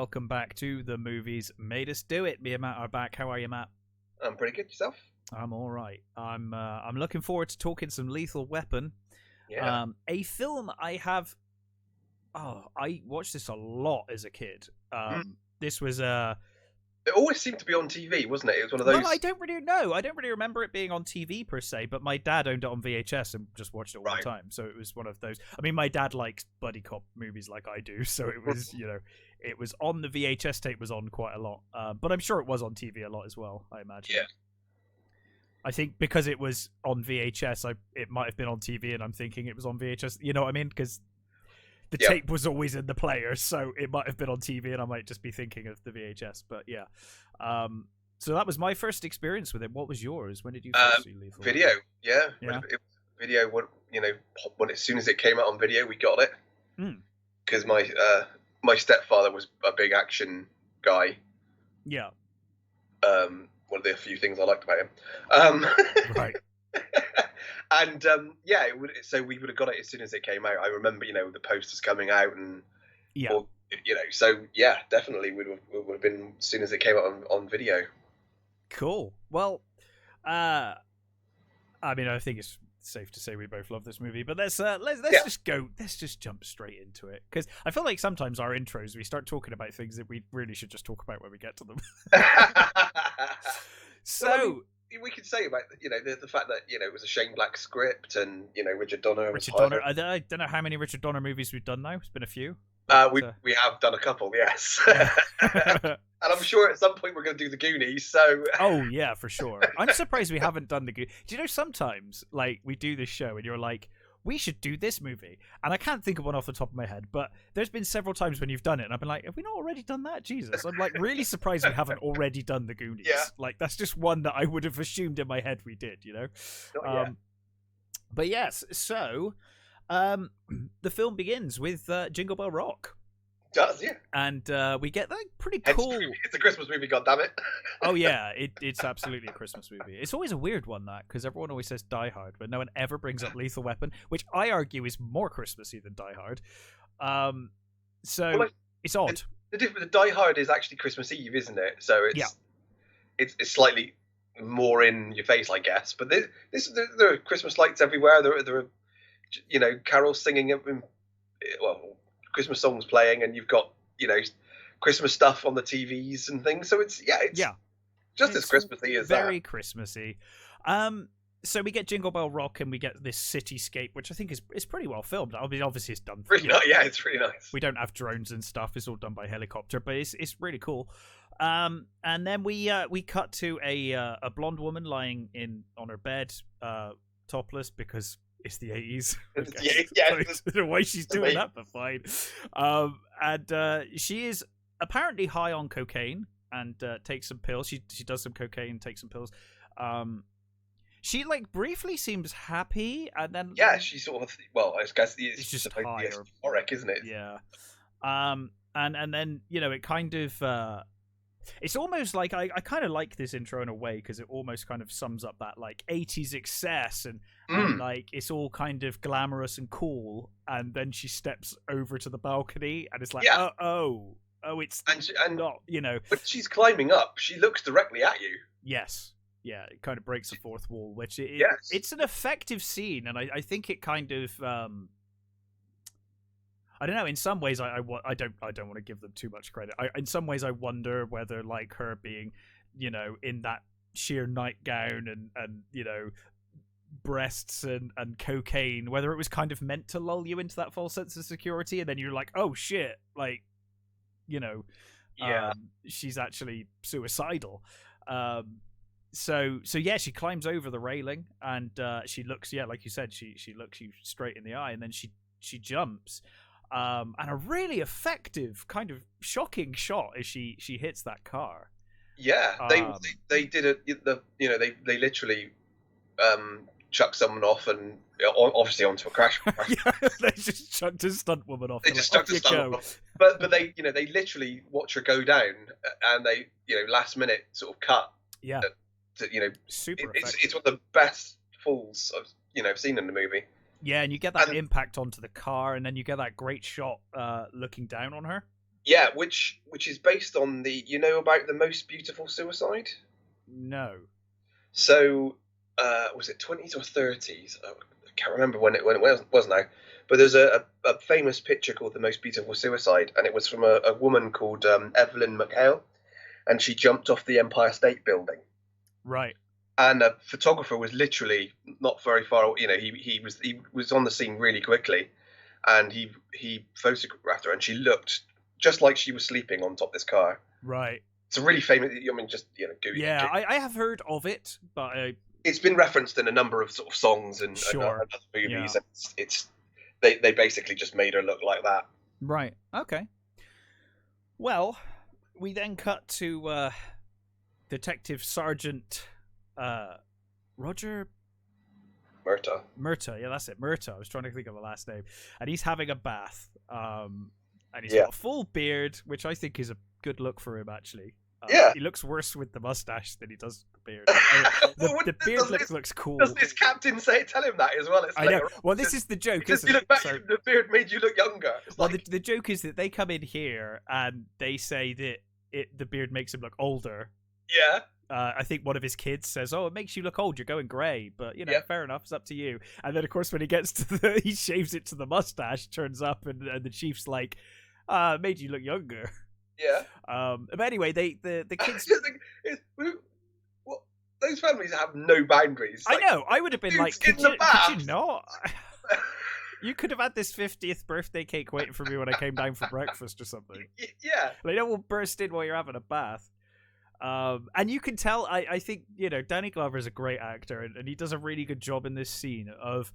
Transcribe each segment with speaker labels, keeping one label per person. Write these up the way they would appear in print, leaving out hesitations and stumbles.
Speaker 1: welcome back to The Movies Made Us Do It. Me and Matt are back. How are you, Matt?
Speaker 2: I'm pretty good. Yourself?
Speaker 1: I'm all right. I'm looking forward to talking some Lethal Weapon.
Speaker 2: Yeah.
Speaker 1: A film I have. Oh, I watched this a lot as a kid. This was
Speaker 2: It always seemed to be on TV, wasn't it? It was one of those.
Speaker 1: Well, I don't really know. I don't really remember it being on TV per se, but my dad owned it on VHS and just watched it all the time. So it was one of those. I mean, my dad likes buddy cop movies like I do, so it was, it was on the VHS tape was on quite a lot. But I'm sure it was on TV a lot as well, I imagine.
Speaker 2: Yeah.
Speaker 1: I think because it was on VHS, it might have been on TV, and I'm thinking it was on VHS. You know what I mean? Because the tape was always in the player, so it might have been on TV, and I might just be thinking of the VHS. But yeah, so that was my first experience with it. What was yours? When did you first see Lethal?
Speaker 2: Video, yeah.
Speaker 1: Yeah.
Speaker 2: It was video. When as soon as it came out on video, we got it. Because my stepfather was a big action guy.
Speaker 1: Yeah.
Speaker 2: One of the few things I liked about him.
Speaker 1: Right.
Speaker 2: And so we would have got it as soon as it came out. I remember, the posters coming out and so yeah, definitely would have been as soon as it came out on video.
Speaker 1: Cool. Well, I mean, I think it's safe to say we both love this movie, but let's just jump straight into it, because I feel like sometimes our intros we start talking about things that we really should just talk about when we get to them. So.
Speaker 2: Well, I mean, we could say about the fact that it was a Shane Black script and Richard Donner.
Speaker 1: I don't know how many Richard Donner movies we've done now. It's been a few.
Speaker 2: We have done a couple, yes. And I'm sure at some point we're going to do the Goonies. So.
Speaker 1: Oh yeah, for sure. I'm surprised we haven't done the Goonies. Do you know sometimes like we do this show and you're like, we should do this movie, and I can't think of one off the top of my head, but there's been several times when you've done it and I've been like, have we not already done that? Jesus, I'm like really surprised we haven't already done the Goonies.
Speaker 2: Yeah.
Speaker 1: Like that's just one that I would have assumed in my head we did, But yes, so the film begins with Jingle Bell Rock.
Speaker 2: It does, yeah.
Speaker 1: And we get that pretty cool.
Speaker 2: It's a Christmas movie, goddammit.
Speaker 1: Oh yeah, it's absolutely a Christmas movie. It's always a weird one, that, because everyone always says Die Hard, but no one ever brings up Lethal Weapon, which I argue is more Christmassy than Die Hard. It's odd.
Speaker 2: The Die Hard is actually Christmas Eve, isn't it? So it's slightly more in your face, I guess. But there are Christmas lights everywhere. There are carols singing, Christmas songs playing, and you've got Christmas stuff on the TVs and things. So it's just as Christmassy as
Speaker 1: very Christmassy. So we get Jingle Bell Rock and we get this cityscape, which I think is pretty well filmed. I mean, obviously it's done.
Speaker 2: It's really nice.
Speaker 1: We don't have drones and stuff. It's all done by helicopter, but it's really cool. And then we cut to a blonde woman lying on her bed, topless, because it's the 80s.
Speaker 2: Yeah.
Speaker 1: I don't know why she's doing that, but fine. And she is apparently high on cocaine and takes some pills. She does some cocaine, takes some pills. She briefly seems happy, and then
Speaker 2: she sort of I guess
Speaker 1: it's just high,
Speaker 2: euphoric, isn't it?
Speaker 1: Yeah. And then it kind of. It's almost like I kind of like this intro in a way, because it almost kind of sums up that 80s excess and it's all kind of glamorous and cool, and then she steps over to the balcony and it's like it's not,
Speaker 2: But she's climbing up. She looks directly at you.
Speaker 1: Yes. Yeah, it kind of breaks the fourth wall, which it's an effective scene, and I think it kind of I don't know. In some ways, I don't want to give them too much credit. In some ways, I wonder whether her being, in that sheer nightgown and breasts and cocaine, whether it was kind of meant to lull you into that false sense of security, and then you're like, oh shit, she's actually suicidal. So yeah, she climbs over the railing and she looks, like you said, she looks you straight in the eye, and then she jumps. And a really effective, kind of shocking shot as she hits that car.
Speaker 2: Yeah, they did they literally chucked someone off, and obviously onto a crash.
Speaker 1: They just chucked a stunt woman off.
Speaker 2: They just chucked a stunt woman off. But they they literally watch her go down, and they last minute sort of cut.
Speaker 1: Yeah.
Speaker 2: Super. It's one of the best falls I've seen in the movie.
Speaker 1: Yeah, and you get that impact onto the car, and then you get that great shot looking down on her.
Speaker 2: Yeah, which is based on the about the Most Beautiful Suicide.
Speaker 1: No.
Speaker 2: So was it 20s or 30s? I can't remember when it was now. But there's a famous picture called The Most Beautiful Suicide, and it was from a woman called Evelyn McHale, and she jumped off the Empire State Building.
Speaker 1: Right.
Speaker 2: And a photographer was literally not very far. He was on the scene really quickly, and he photographed her, and she looked just like she was sleeping on top of this car.
Speaker 1: Right.
Speaker 2: It's a really famous. I mean, just Google.
Speaker 1: Yeah, I have heard of it, but
Speaker 2: it's been referenced in a number of sort of songs and other movies. Yeah. They basically just made her look like that.
Speaker 1: Right. Okay. Well, we then cut to Detective Sergeant Roger Murta. Yeah, that's it. Murta. I was trying to think of the last name, and he's having a bath. And he's got a full beard, which I think is a good look for him, actually. He looks worse with the mustache than he does the beard. The beard looks cool.
Speaker 2: Does this captain tell him that as well? It's
Speaker 1: I know. Well, this is the joke, isn't it?
Speaker 2: The beard made you look younger.
Speaker 1: The joke is that they come in here and they say that the beard makes him look older.
Speaker 2: Yeah.
Speaker 1: I think one of his kids says, "Oh, it makes you look old. You're going grey." But fair enough. It's up to you. And then, of course, when he gets to he shaves it to the mustache, turns up, and the chief's like, "It made you look younger."
Speaker 2: Yeah.
Speaker 1: But anyway, the kids.
Speaker 2: Those families have no boundaries.
Speaker 1: I know. I would have been like, could you not? You could have had this 50th birthday cake waiting for me when I came down for breakfast or something.
Speaker 2: Yeah.
Speaker 1: Like, we'll burst in while you're having a bath. And you can tell, I think, Danny Glover is a great actor, and he does a really good job in this scene of,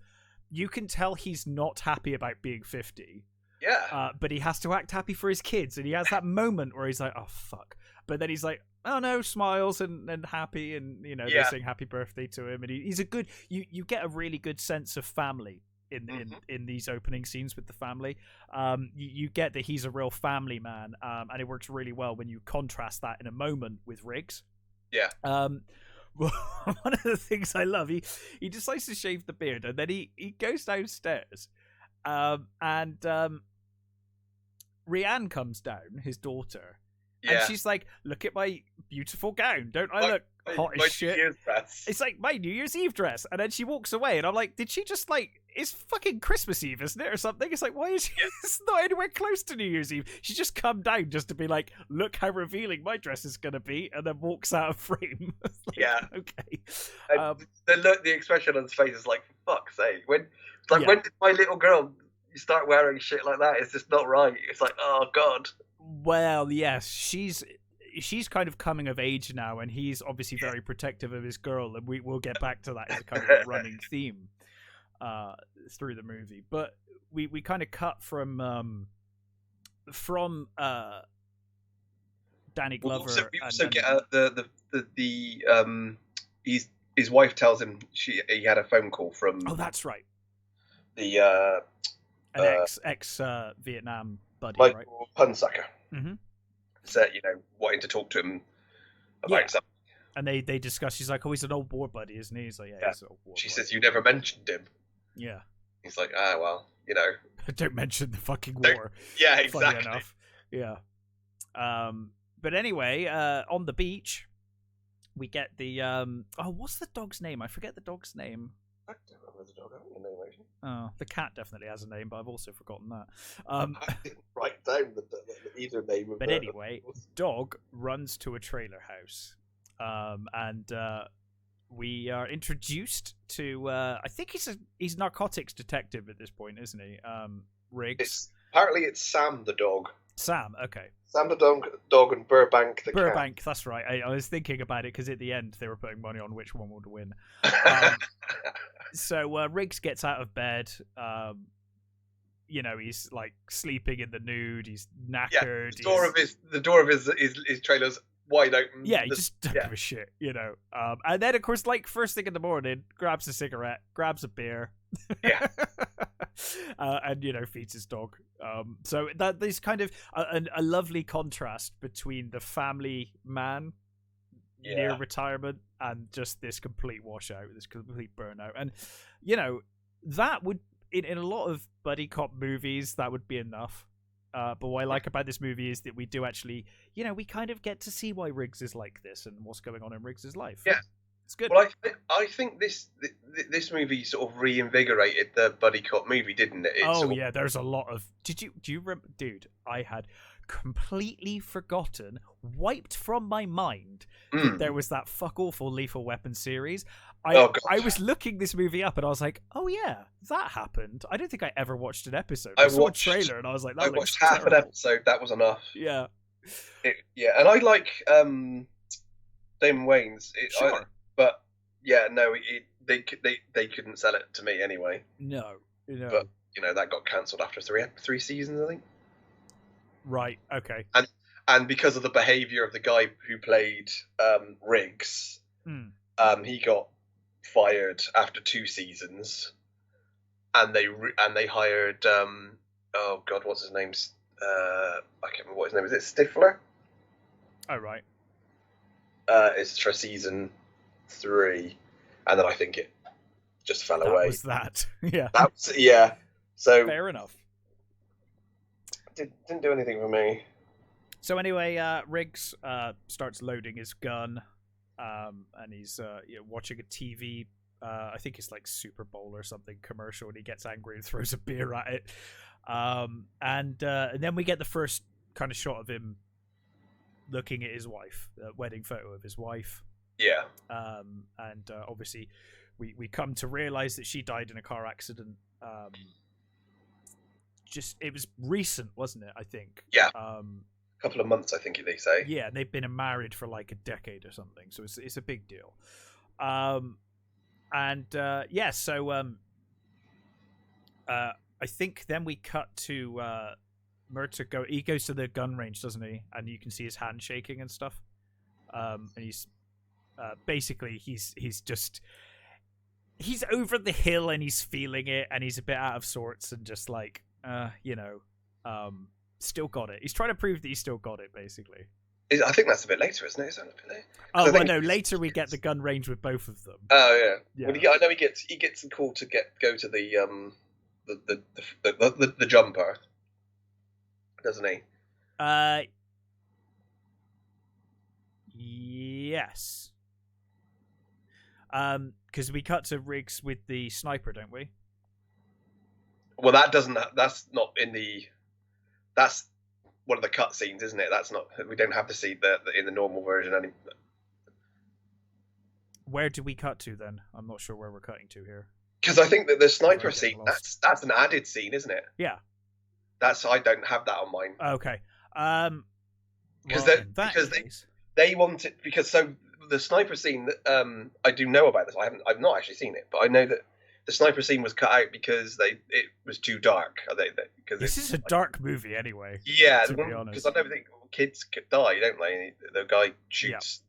Speaker 1: you can tell he's not happy about being 50.
Speaker 2: Yeah.
Speaker 1: But he has to act happy for his kids, and he has that moment where he's like, oh, fuck. But then he's like, oh no, smiles and happy, and, they sing happy birthday to him, and he's a good, you get a really good sense of family in these opening scenes with the family. You get that he's a real family man, and it works really well when you contrast that in a moment with Riggs.
Speaker 2: Yeah.
Speaker 1: Well, one of the things I love, he decides to shave the beard, and then he goes downstairs, and Rianne comes down, his daughter, and she's like, "Look at my beautiful gown! Don't I look hot as shit?" It's like my New Year's Eve dress, and then she walks away, and I'm like, "Did she just like?" It's fucking Christmas Eve, isn't it, or something? It's like, why is she? It's not anywhere close to New Year's Eve. She's just come down just to be like, look how revealing my dress is going to be, and then walks out of frame. Like, okay.
Speaker 2: The expression on his face is like, for fuck's sake. When did my little girl start wearing shit like that? It's just not right. It's like, oh god.
Speaker 1: Well, yes, she's kind of coming of age now, and he's obviously very protective of his girl, and we'll get back to that as a kind of a running theme through the movie. But we kind of cut from Danny Glover.
Speaker 2: His wife tells him he had a phone call from.
Speaker 1: Oh, that's right.
Speaker 2: The
Speaker 1: ex Vietnam buddy,
Speaker 2: Michael
Speaker 1: right?
Speaker 2: Punsucker.
Speaker 1: Mm-hmm.
Speaker 2: So wanting to talk to him about something.
Speaker 1: And they discuss. She's like, "Oh, he's an old war buddy, isn't he?" He's like, "Yeah, he's an old war."
Speaker 2: She says, "You never mentioned him."
Speaker 1: Yeah.
Speaker 2: He's like, well,
Speaker 1: Don't mention the fucking war.
Speaker 2: Yeah, exactly.
Speaker 1: Funny enough. Yeah. But anyway, on the beach, we get the what's the dog's name? I forget the dog's name.
Speaker 2: I don't remember the dog having a name, actually.
Speaker 1: Oh, the cat definitely has a name, but I've also forgotten that.
Speaker 2: I didn't write down either name of
Speaker 1: But anyway, dog runs to a trailer house. And we are introduced to I think he's narcotics detective at this point, isn't he? Riggs.
Speaker 2: Apparently it's Sam the dog.
Speaker 1: Sam, okay.
Speaker 2: Sam the dog and Burbank the cat.
Speaker 1: Burbank, that's right. I was thinking about it because at the end they were putting money on which one would win. So Riggs gets out of bed. He's like sleeping in the nude. He's knackered.
Speaker 2: Yeah, the door of his trailer's wide open.
Speaker 1: Yeah, he just don't give a shit, And then, of course, like first thing in the morning, grabs a cigarette, grabs a beer, and feeds his dog. So that there's kind of a lovely contrast between the family man near retirement and just this complete washout, this complete burnout, and that would in a lot of buddy cop movies that would be enough. But what I like about this movie is that we do actually, we kind of get to see why Riggs is like this and what's going on in Riggs's life.
Speaker 2: Yeah.
Speaker 1: It's good.
Speaker 2: Well, I think this movie sort of reinvigorated the buddy cop movie, didn't it?
Speaker 1: There's a lot of. Do you remember, dude? I had completely forgotten, wiped from my mind that there was that fuck awful Lethal Weapon series. I was looking this movie up and I was like, oh yeah, that happened. I don't think I ever watched an episode. I saw a trailer and I was like, that looks terrible.
Speaker 2: Half an episode. That was enough.
Speaker 1: Yeah.
Speaker 2: And I like Damon Wayans.
Speaker 1: Sure.
Speaker 2: But yeah, no, they couldn't sell it to me anyway.
Speaker 1: No.
Speaker 2: But that got cancelled after three seasons, I think.
Speaker 1: Right. Okay.
Speaker 2: And because of the behaviour of the guy who played Riggs, he got fired after 2 seasons, and they hired oh god, what's his name? I can't remember what his name is. Is it Stifler?
Speaker 1: Oh right.
Speaker 2: It's for season 3, and then I think it just fell away.
Speaker 1: Was that? Yeah.
Speaker 2: So
Speaker 1: fair enough.
Speaker 2: Didn't do anything for me.
Speaker 1: So anyway, Riggs starts loading his gun, and he's watching a TV. I think it's like Super Bowl or something commercial, and he gets angry and throws a beer at it. And then we get the first kind of shot of him looking at his wife, the wedding photo of his wife.
Speaker 2: Yeah.
Speaker 1: And obviously, we come to realize that she died in a car accident. It was recent, wasn't it? I think.
Speaker 2: Yeah. Couple of months, I think they say.
Speaker 1: Yeah, and they've been married for like a decade or something, so it's a big deal. I think then we cut to Murta he goes to the gun range, doesn't he? And you can see his hand shaking and stuff. And he's basically he's over the hill and he's feeling it, and he's a bit out of sorts and just like still got it. He's trying to prove that he's still got it, basically.
Speaker 2: I think that's a bit later, isn't it? Is that a bit later?
Speaker 1: Oh, well, no. Later we get the gun range with both of them.
Speaker 2: Oh yeah. Well, I know he gets the call to go to the jumper, doesn't he?
Speaker 1: Yes. Because we cut to Riggs with the sniper, don't we?
Speaker 2: Well, that's not in the. That's one of the cut scenes, isn't it? That's not. We don't have to see that in the normal version anymore.
Speaker 1: Where do we cut to then? I'm not sure where we're cutting to here.
Speaker 2: Because I think that the sniper scene, that's an added scene, isn't it?
Speaker 1: Yeah.
Speaker 2: I don't have that on mine.
Speaker 1: Okay.
Speaker 2: Because they want it, because the sniper scene that I do know about this. I've not actually seen it, but I know that the sniper scene was cut out because it was too dark.
Speaker 1: This is a dark movie anyway.
Speaker 2: Yeah, because I don't think kids die, don't they? The guy shoots.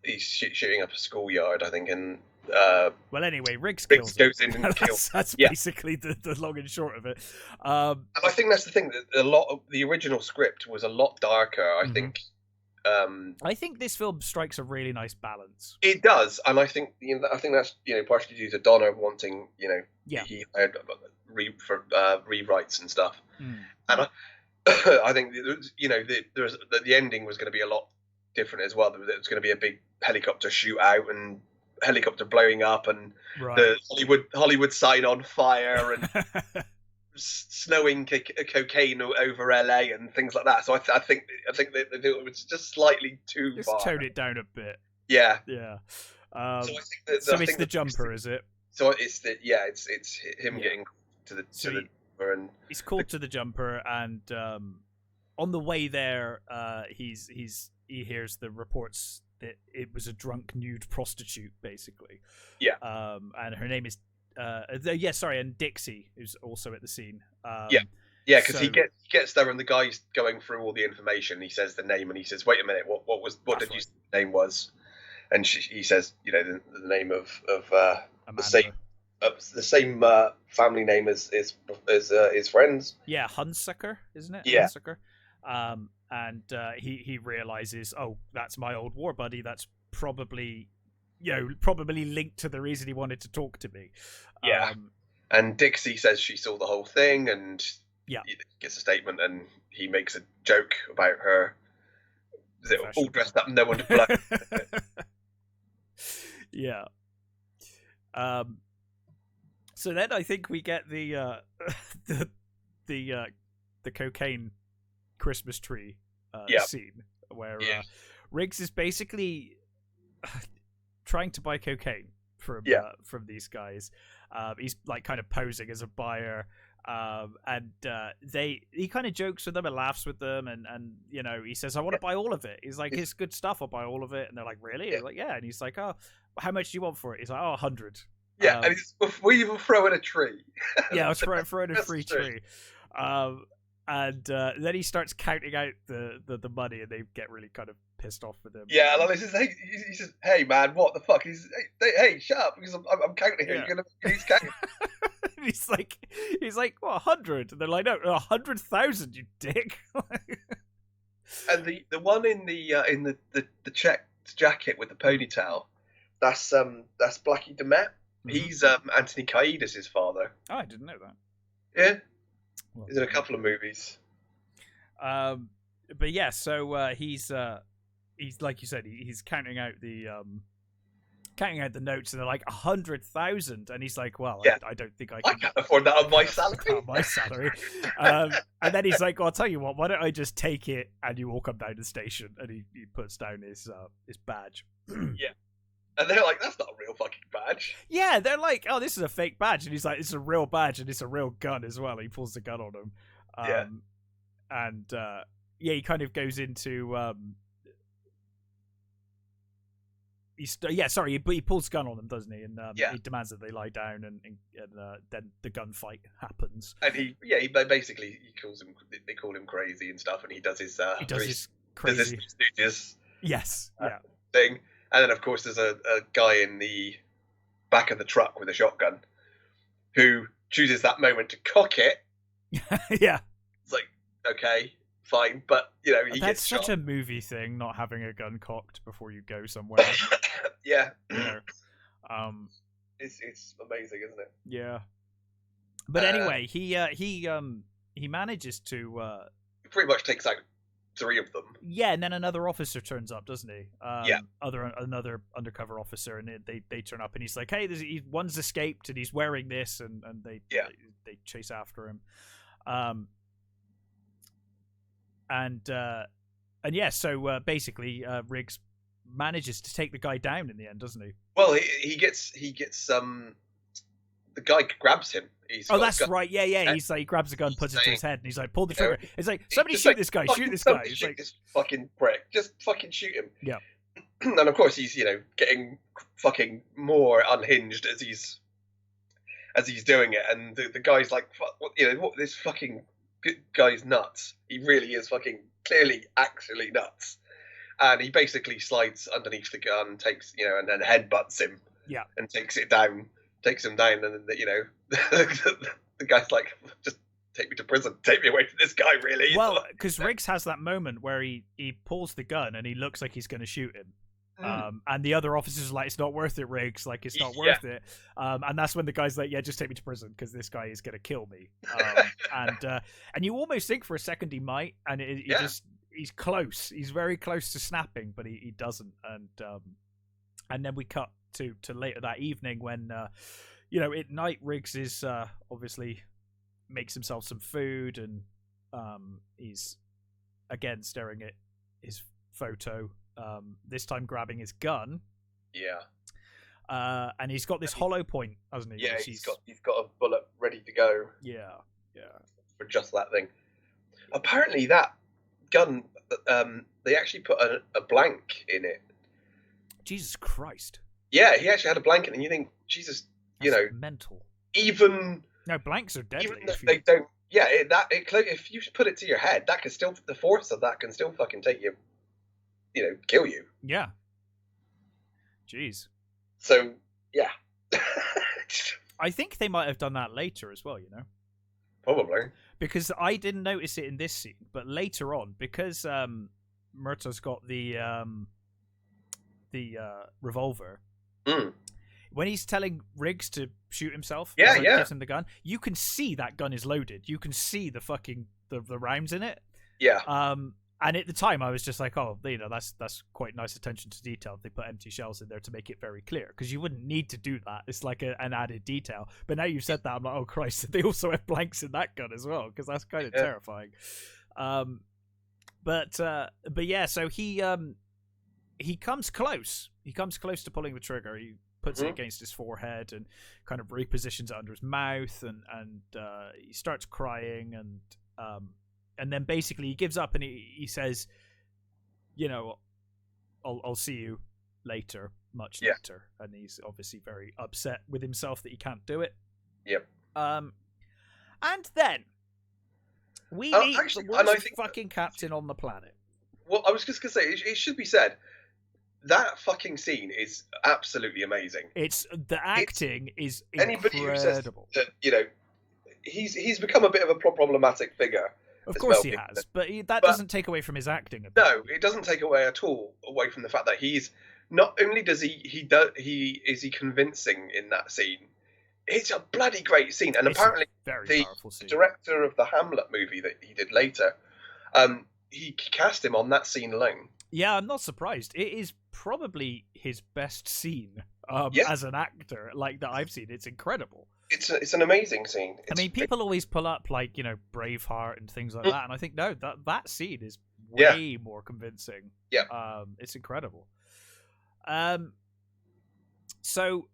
Speaker 2: Yeah. He's shooting up a schoolyard, I think, and
Speaker 1: well, anyway, Riggs goes
Speaker 2: in and kills.
Speaker 1: That's basically the long and short of it.
Speaker 2: And I think that's the thing, that a lot of the original script was a lot darker. I think.
Speaker 1: I think this film strikes a really nice balance.
Speaker 2: It does, and I think that's partially due to Donner wanting he hired for rewrites and stuff, and I think the ending was going to be a lot different as well. There was going to be a big helicopter shootout and helicopter blowing up and the Hollywood sign on fire and snowing cocaine over LA and things like that. So I think that it was just slightly too far.
Speaker 1: Just tone it down a bit.
Speaker 2: Yeah.
Speaker 1: So it's the jumper, is it?
Speaker 2: So it's him getting to the jumper, and
Speaker 1: he's called to the jumper, and on the way there, he hears the reports that it was a drunk nude prostitute, basically.
Speaker 2: Yeah.
Speaker 1: And her name is and Dixie, who's also at the scene.
Speaker 2: Because he gets there and the guy's going through all the information. He says the name and he says, "Wait a minute, what did you say the name was?" And he says, the name of the same family name as his friends.
Speaker 1: Yeah, Hunsucker, isn't it?
Speaker 2: Yeah.
Speaker 1: Hunsucker. And he realizes, oh, that's my old war buddy. That's probably linked to the reason he wanted to talk to me.
Speaker 2: Yeah. And Dixie says she saw the whole thing, and he gets a statement, and he makes a joke about her all dressed up, no one to blow.
Speaker 1: Yeah. So then I think we get the cocaine Christmas tree scene where Riggs is basically trying to buy cocaine from these guys. He's like kind of posing as a buyer, and he kind of jokes with them and laughs with them, and you know, he says, "I want to buy all of it." He's like, "It's good stuff. I'll buy all of it." And they're like, "Really?" He's like, "Yeah." And he's like, "Oh, how much do you want for it?" He's like, "Oh, 100."
Speaker 2: Yeah, and we will throw in a tree.
Speaker 1: Yeah, I was throwing a free tree. And then he starts counting out the money, and they get really kind of pissed off with him.
Speaker 2: Yeah, and he says, "Hey man, what the fuck?" Hey, shut up, because I'm counting here. You're gonna count.
Speaker 1: he's like, "What, 100?" And they're like, "No, 100,000, you dick."
Speaker 2: And the one in the checked jacket with the ponytail, that's Blackie de Matt. Mm-hmm. He's Anthony Kiedis' father.
Speaker 1: Oh, I didn't know that.
Speaker 2: Yeah, well, he's in a couple of movies.
Speaker 1: But yeah, so he's like you said, he's counting out the notes, and they're like 100,000, and he's like, "Well, I don't think I can't
Speaker 2: afford that on my salary."
Speaker 1: On my salary. And then he's like, "Well, I'll tell you what. Why don't I just take it, and you all come down to the station?" And he puts down his badge.
Speaker 2: Yeah. And they're like, "That's not a real fucking badge."
Speaker 1: Yeah, they're like, "Oh, this is a fake badge," and he's like, "It's a real badge, and it's a real gun as well." He pulls the gun on him. And he kind of goes into he pulls the gun on them, doesn't he? And he demands that they lie down, and then the gunfight happens.
Speaker 2: And he basically they call him crazy and stuff, and he does his crazy thing. And then, of course, there's a guy in the back of the truck with a shotgun who chooses that moment to cock it.
Speaker 1: Yeah.
Speaker 2: It's like, okay, fine. But, you know,
Speaker 1: that's such
Speaker 2: shot.
Speaker 1: A movie thing, not having a gun cocked before you go somewhere.
Speaker 2: Yeah.
Speaker 1: You know,
Speaker 2: it's amazing, isn't it?
Speaker 1: Yeah. But anyway, he manages to...
Speaker 2: he pretty much takes out 3 of them.
Speaker 1: Yeah, and then another officer turns up, doesn't he?
Speaker 2: Yeah.
Speaker 1: Another undercover officer, and they turn up, and he's like, "Hey, one's escaped, and he's wearing this," and they chase after him. So basically, Riggs manages to take the guy down in the end, doesn't he?
Speaker 2: Well, he gets the guy grabs him.
Speaker 1: That's right. Yeah. He's like, he grabs the gun, puts it to his head, and he's like, "Pull the trigger." It's like, somebody shoot this guy. Shoot this guy.
Speaker 2: Shoot this fucking prick. Just fucking shoot him.
Speaker 1: Yeah.
Speaker 2: And of course, he's getting fucking more unhinged as he's doing it, and the guy's like, what? This fucking guy's nuts. He really is fucking clearly actually nuts. And he basically slides underneath the gun, takes and then headbutts him.
Speaker 1: Yeah.
Speaker 2: And takes him down, and the guy's like, "Just take me to prison, take me away from this guy." Really?
Speaker 1: Well, because Riggs has that moment where he pulls the gun and he looks like he's going to shoot him. And the other officers are like, "It's not worth it, Riggs. Like, it's not worth it." And that's when the guy's like, "Yeah, just take me to prison because this guy is going to kill me." And you almost think for a second he might, and he's close. He's very close to snapping, but he doesn't. And then we cut to later that evening when at night Riggs is obviously makes himself some food, and he's again staring at his photo, this time grabbing his gun.
Speaker 2: Yeah.
Speaker 1: And he's got this hollow point, hasn't he?
Speaker 2: Yeah, he's got a bullet ready to go.
Speaker 1: Yeah.
Speaker 2: For just that thing. Apparently that gun, they actually put a blank in it.
Speaker 1: Jesus Christ.
Speaker 2: Yeah, he actually had a blank in it, and you think, Jesus,
Speaker 1: that's mental.
Speaker 2: Even
Speaker 1: no, blanks are deadly.
Speaker 2: Even if they don't. Yeah, if you put it to your head, that can still, the force of that can still fucking take you, kill you.
Speaker 1: Yeah. Jeez.
Speaker 2: So yeah.
Speaker 1: I think they might have done that later as well.
Speaker 2: Probably.
Speaker 1: Because I didn't notice it in this scene, but later on, because Murtaugh's got the revolver, when he's telling Riggs to shoot himself, gives him the gun. You can see that gun is loaded. You can see the fucking the rounds in it.
Speaker 2: Yeah.
Speaker 1: And at the time, I was just like, oh, that's quite nice attention to detail. They put empty shells in there to make it very clear, because you wouldn't need to do that. It's like an added detail. But now you've said that, I'm like, oh Christ, they also have blanks in that gun as well, because that's kind of terrifying. But yeah, so he comes close. He comes close to pulling the trigger. He puts it against his forehead and kind of repositions it under his mouth, and he starts crying, and then basically he gives up and he says, I'll see you later, much later. And he's obviously very upset with himself that he can't do it.
Speaker 2: Yep.
Speaker 1: And then we meet the worst fucking captain on the planet.
Speaker 2: Well, I was just going to say, it should be said, that fucking scene is absolutely amazing.
Speaker 1: The acting is incredible. Anybody who says
Speaker 2: that, he's become a bit of a problematic figure.
Speaker 1: Of course he has, but that doesn't take away from his acting.
Speaker 2: No, it doesn't take away at all away from the fact that he's not only does he convincing in that scene. It's a bloody great scene, and apparently the director of the Hamlet movie that he did later, he cast him on that scene alone.
Speaker 1: Yeah, I'm not surprised. It is probably his best scene as an actor, like that I've seen. It's incredible.
Speaker 2: It's an amazing scene.
Speaker 1: People always pull up like Braveheart and things like that, and I think no, that scene is way more convincing.
Speaker 2: Yeah,
Speaker 1: it's incredible. So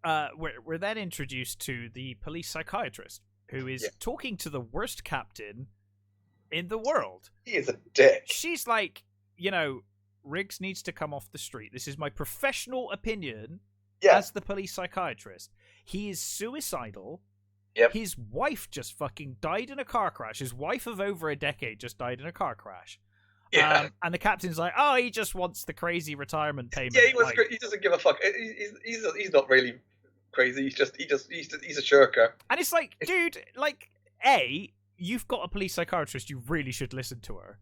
Speaker 1: we're then introduced to the police psychiatrist, who is talking to the worst captain in the world.
Speaker 2: He is a dick.
Speaker 1: She's like, Riggs needs to come off the street. This is my professional opinion as the police psychiatrist. He is suicidal.
Speaker 2: Yep.
Speaker 1: His wife just fucking died in a car crash. His wife of over a decade just died in a car crash.
Speaker 2: Yeah.
Speaker 1: And the captain's like, oh, he just wants the crazy retirement payment.
Speaker 2: Yeah, he doesn't give a fuck. He's not really crazy. He's a shirker.
Speaker 1: And it's like, dude, you've got a police psychiatrist. You really should listen to her.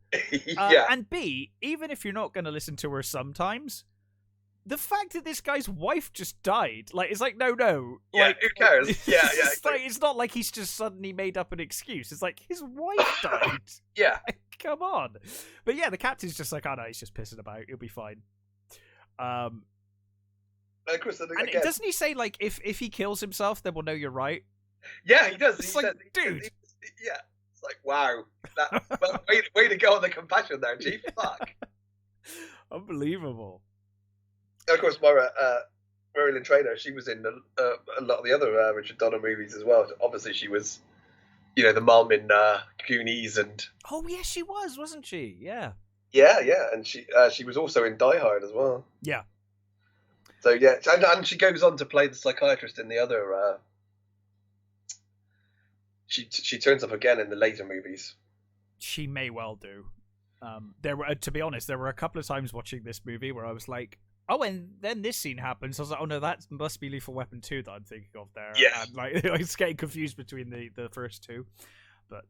Speaker 1: And B, even if you're not going to listen to her sometimes, the fact that this guy's wife just died, it's like, no.
Speaker 2: Yeah, who cares? Yeah.
Speaker 1: It's not like he's just suddenly made up an excuse. It's like, his wife died.
Speaker 2: Yeah.
Speaker 1: Come on. But yeah, the captain's just like, oh no, he's just pissing about. He'll be fine.
Speaker 2: Of course,
Speaker 1: and doesn't he say, if he kills himself, then we'll know you're right?
Speaker 2: Yeah, he does.
Speaker 1: It's dude.
Speaker 2: Yeah. It's like, wow. Way to go on the compassion there, Chief. Fuck.
Speaker 1: Unbelievable.
Speaker 2: Of course, Marilyn Traynor, she was in a lot of the other Richard Donner movies as well. Obviously, she was, the mom in Goonies and...
Speaker 1: Oh, yes, she was, wasn't she? Yeah.
Speaker 2: Yeah, and she was also in Die Hard as well.
Speaker 1: Yeah.
Speaker 2: So, yeah, and she goes on to play the psychiatrist in the other... She turns up again in the later movies.
Speaker 1: She may well do. To be honest, there were a couple of times watching this movie where I was like, oh, and then this scene happens. I was like, oh no, that must be Lethal Weapon 2 that I'm thinking of there.
Speaker 2: Yeah.
Speaker 1: And I was getting confused between the first two. But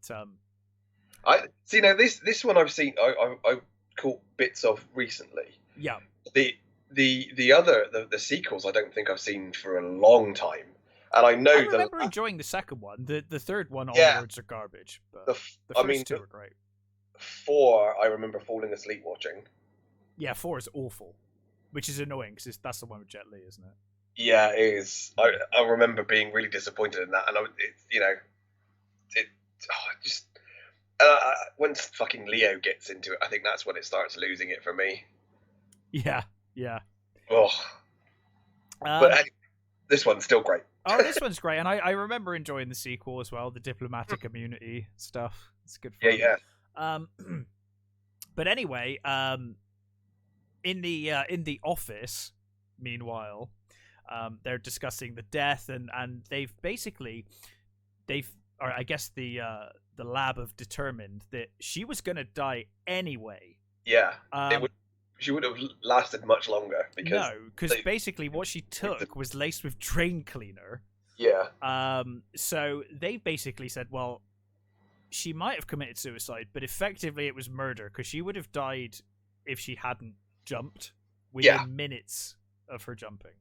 Speaker 2: I see now this one I've seen I caught bits of recently.
Speaker 1: Yeah.
Speaker 2: The other sequels I don't think I've seen for a long time. And I
Speaker 1: remember enjoying the second one. The third one onwards are garbage. But the first two are great.
Speaker 2: 4 I remember falling asleep watching.
Speaker 1: Yeah, 4 is awful. Which is annoying, because that's the one with Jet Li, isn't it?
Speaker 2: Yeah, it is. I remember being really disappointed in that, and once fucking Leo gets into it, I think that's when it starts losing it for me.
Speaker 1: Yeah.
Speaker 2: Oh. But anyway, this one's still great.
Speaker 1: Oh, this one's great, and I remember enjoying the sequel as well, the diplomatic immunity stuff. It's good fun.
Speaker 2: Yeah.
Speaker 1: But anyway, in the office, meanwhile, they're discussing the death, and they've I guess the lab have determined that she was going to die anyway.
Speaker 2: Yeah, she would have lasted much longer because
Speaker 1: basically what she took was laced with drain cleaner.
Speaker 2: Yeah.
Speaker 1: So they basically said, well, she might have committed suicide, but effectively it was murder, because she would have died if she hadn't jumped within minutes of her jumping.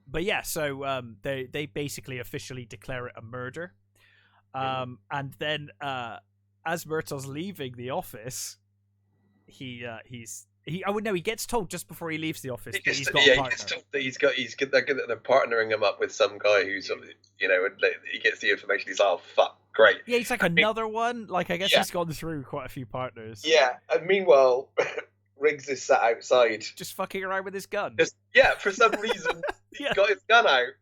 Speaker 1: But yeah, so they basically officially declare it a murder. And then as Murtaugh's leaving the office, he gets told just before he leaves the office that he's got a partner.
Speaker 2: He gets told that they're partnering him up with some guy who's, and he gets the information. He's like, oh fuck, great.
Speaker 1: Yeah, he's like another one. Like, I guess he's gone through quite a few partners.
Speaker 2: Yeah, and meanwhile, Riggs is sat outside,
Speaker 1: just fucking around with his gun.
Speaker 2: For some reason, he's got his gun out.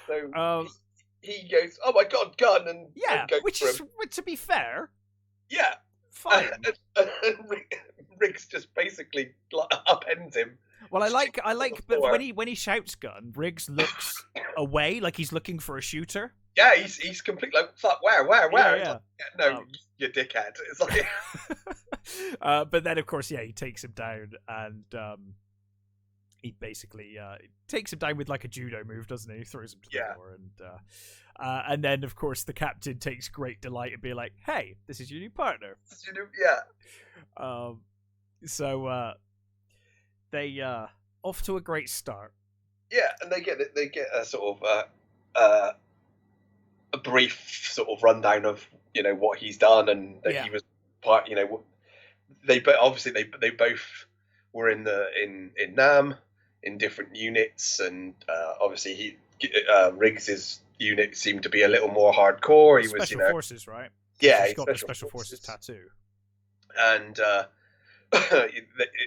Speaker 2: So he goes, "Oh my god, gun!" and
Speaker 1: which is, to be fair,
Speaker 2: fine. And Riggs just basically upends him.
Speaker 1: Well, I like, but when he shouts "gun," Riggs looks away, like he's looking for a shooter.
Speaker 2: Yeah, he's completely like, fuck, where?
Speaker 1: Yeah.
Speaker 2: Like, no, you dickhead. It's like,
Speaker 1: but then of course, he takes him down, and he basically takes him down with like a judo move, doesn't he? Throws him to the floor, and then of course the captain takes great delight in being like, "Hey, this is your new partner." So they off to a great start.
Speaker 2: Yeah, and they get a sort of a brief sort of rundown of what he's done, and that he was part. They both were in Nam in different units, and obviously Riggs's unit seemed to be a little more hardcore. He was
Speaker 1: special forces, right?
Speaker 2: Yeah,
Speaker 1: he's got the special forces tattoo,
Speaker 2: and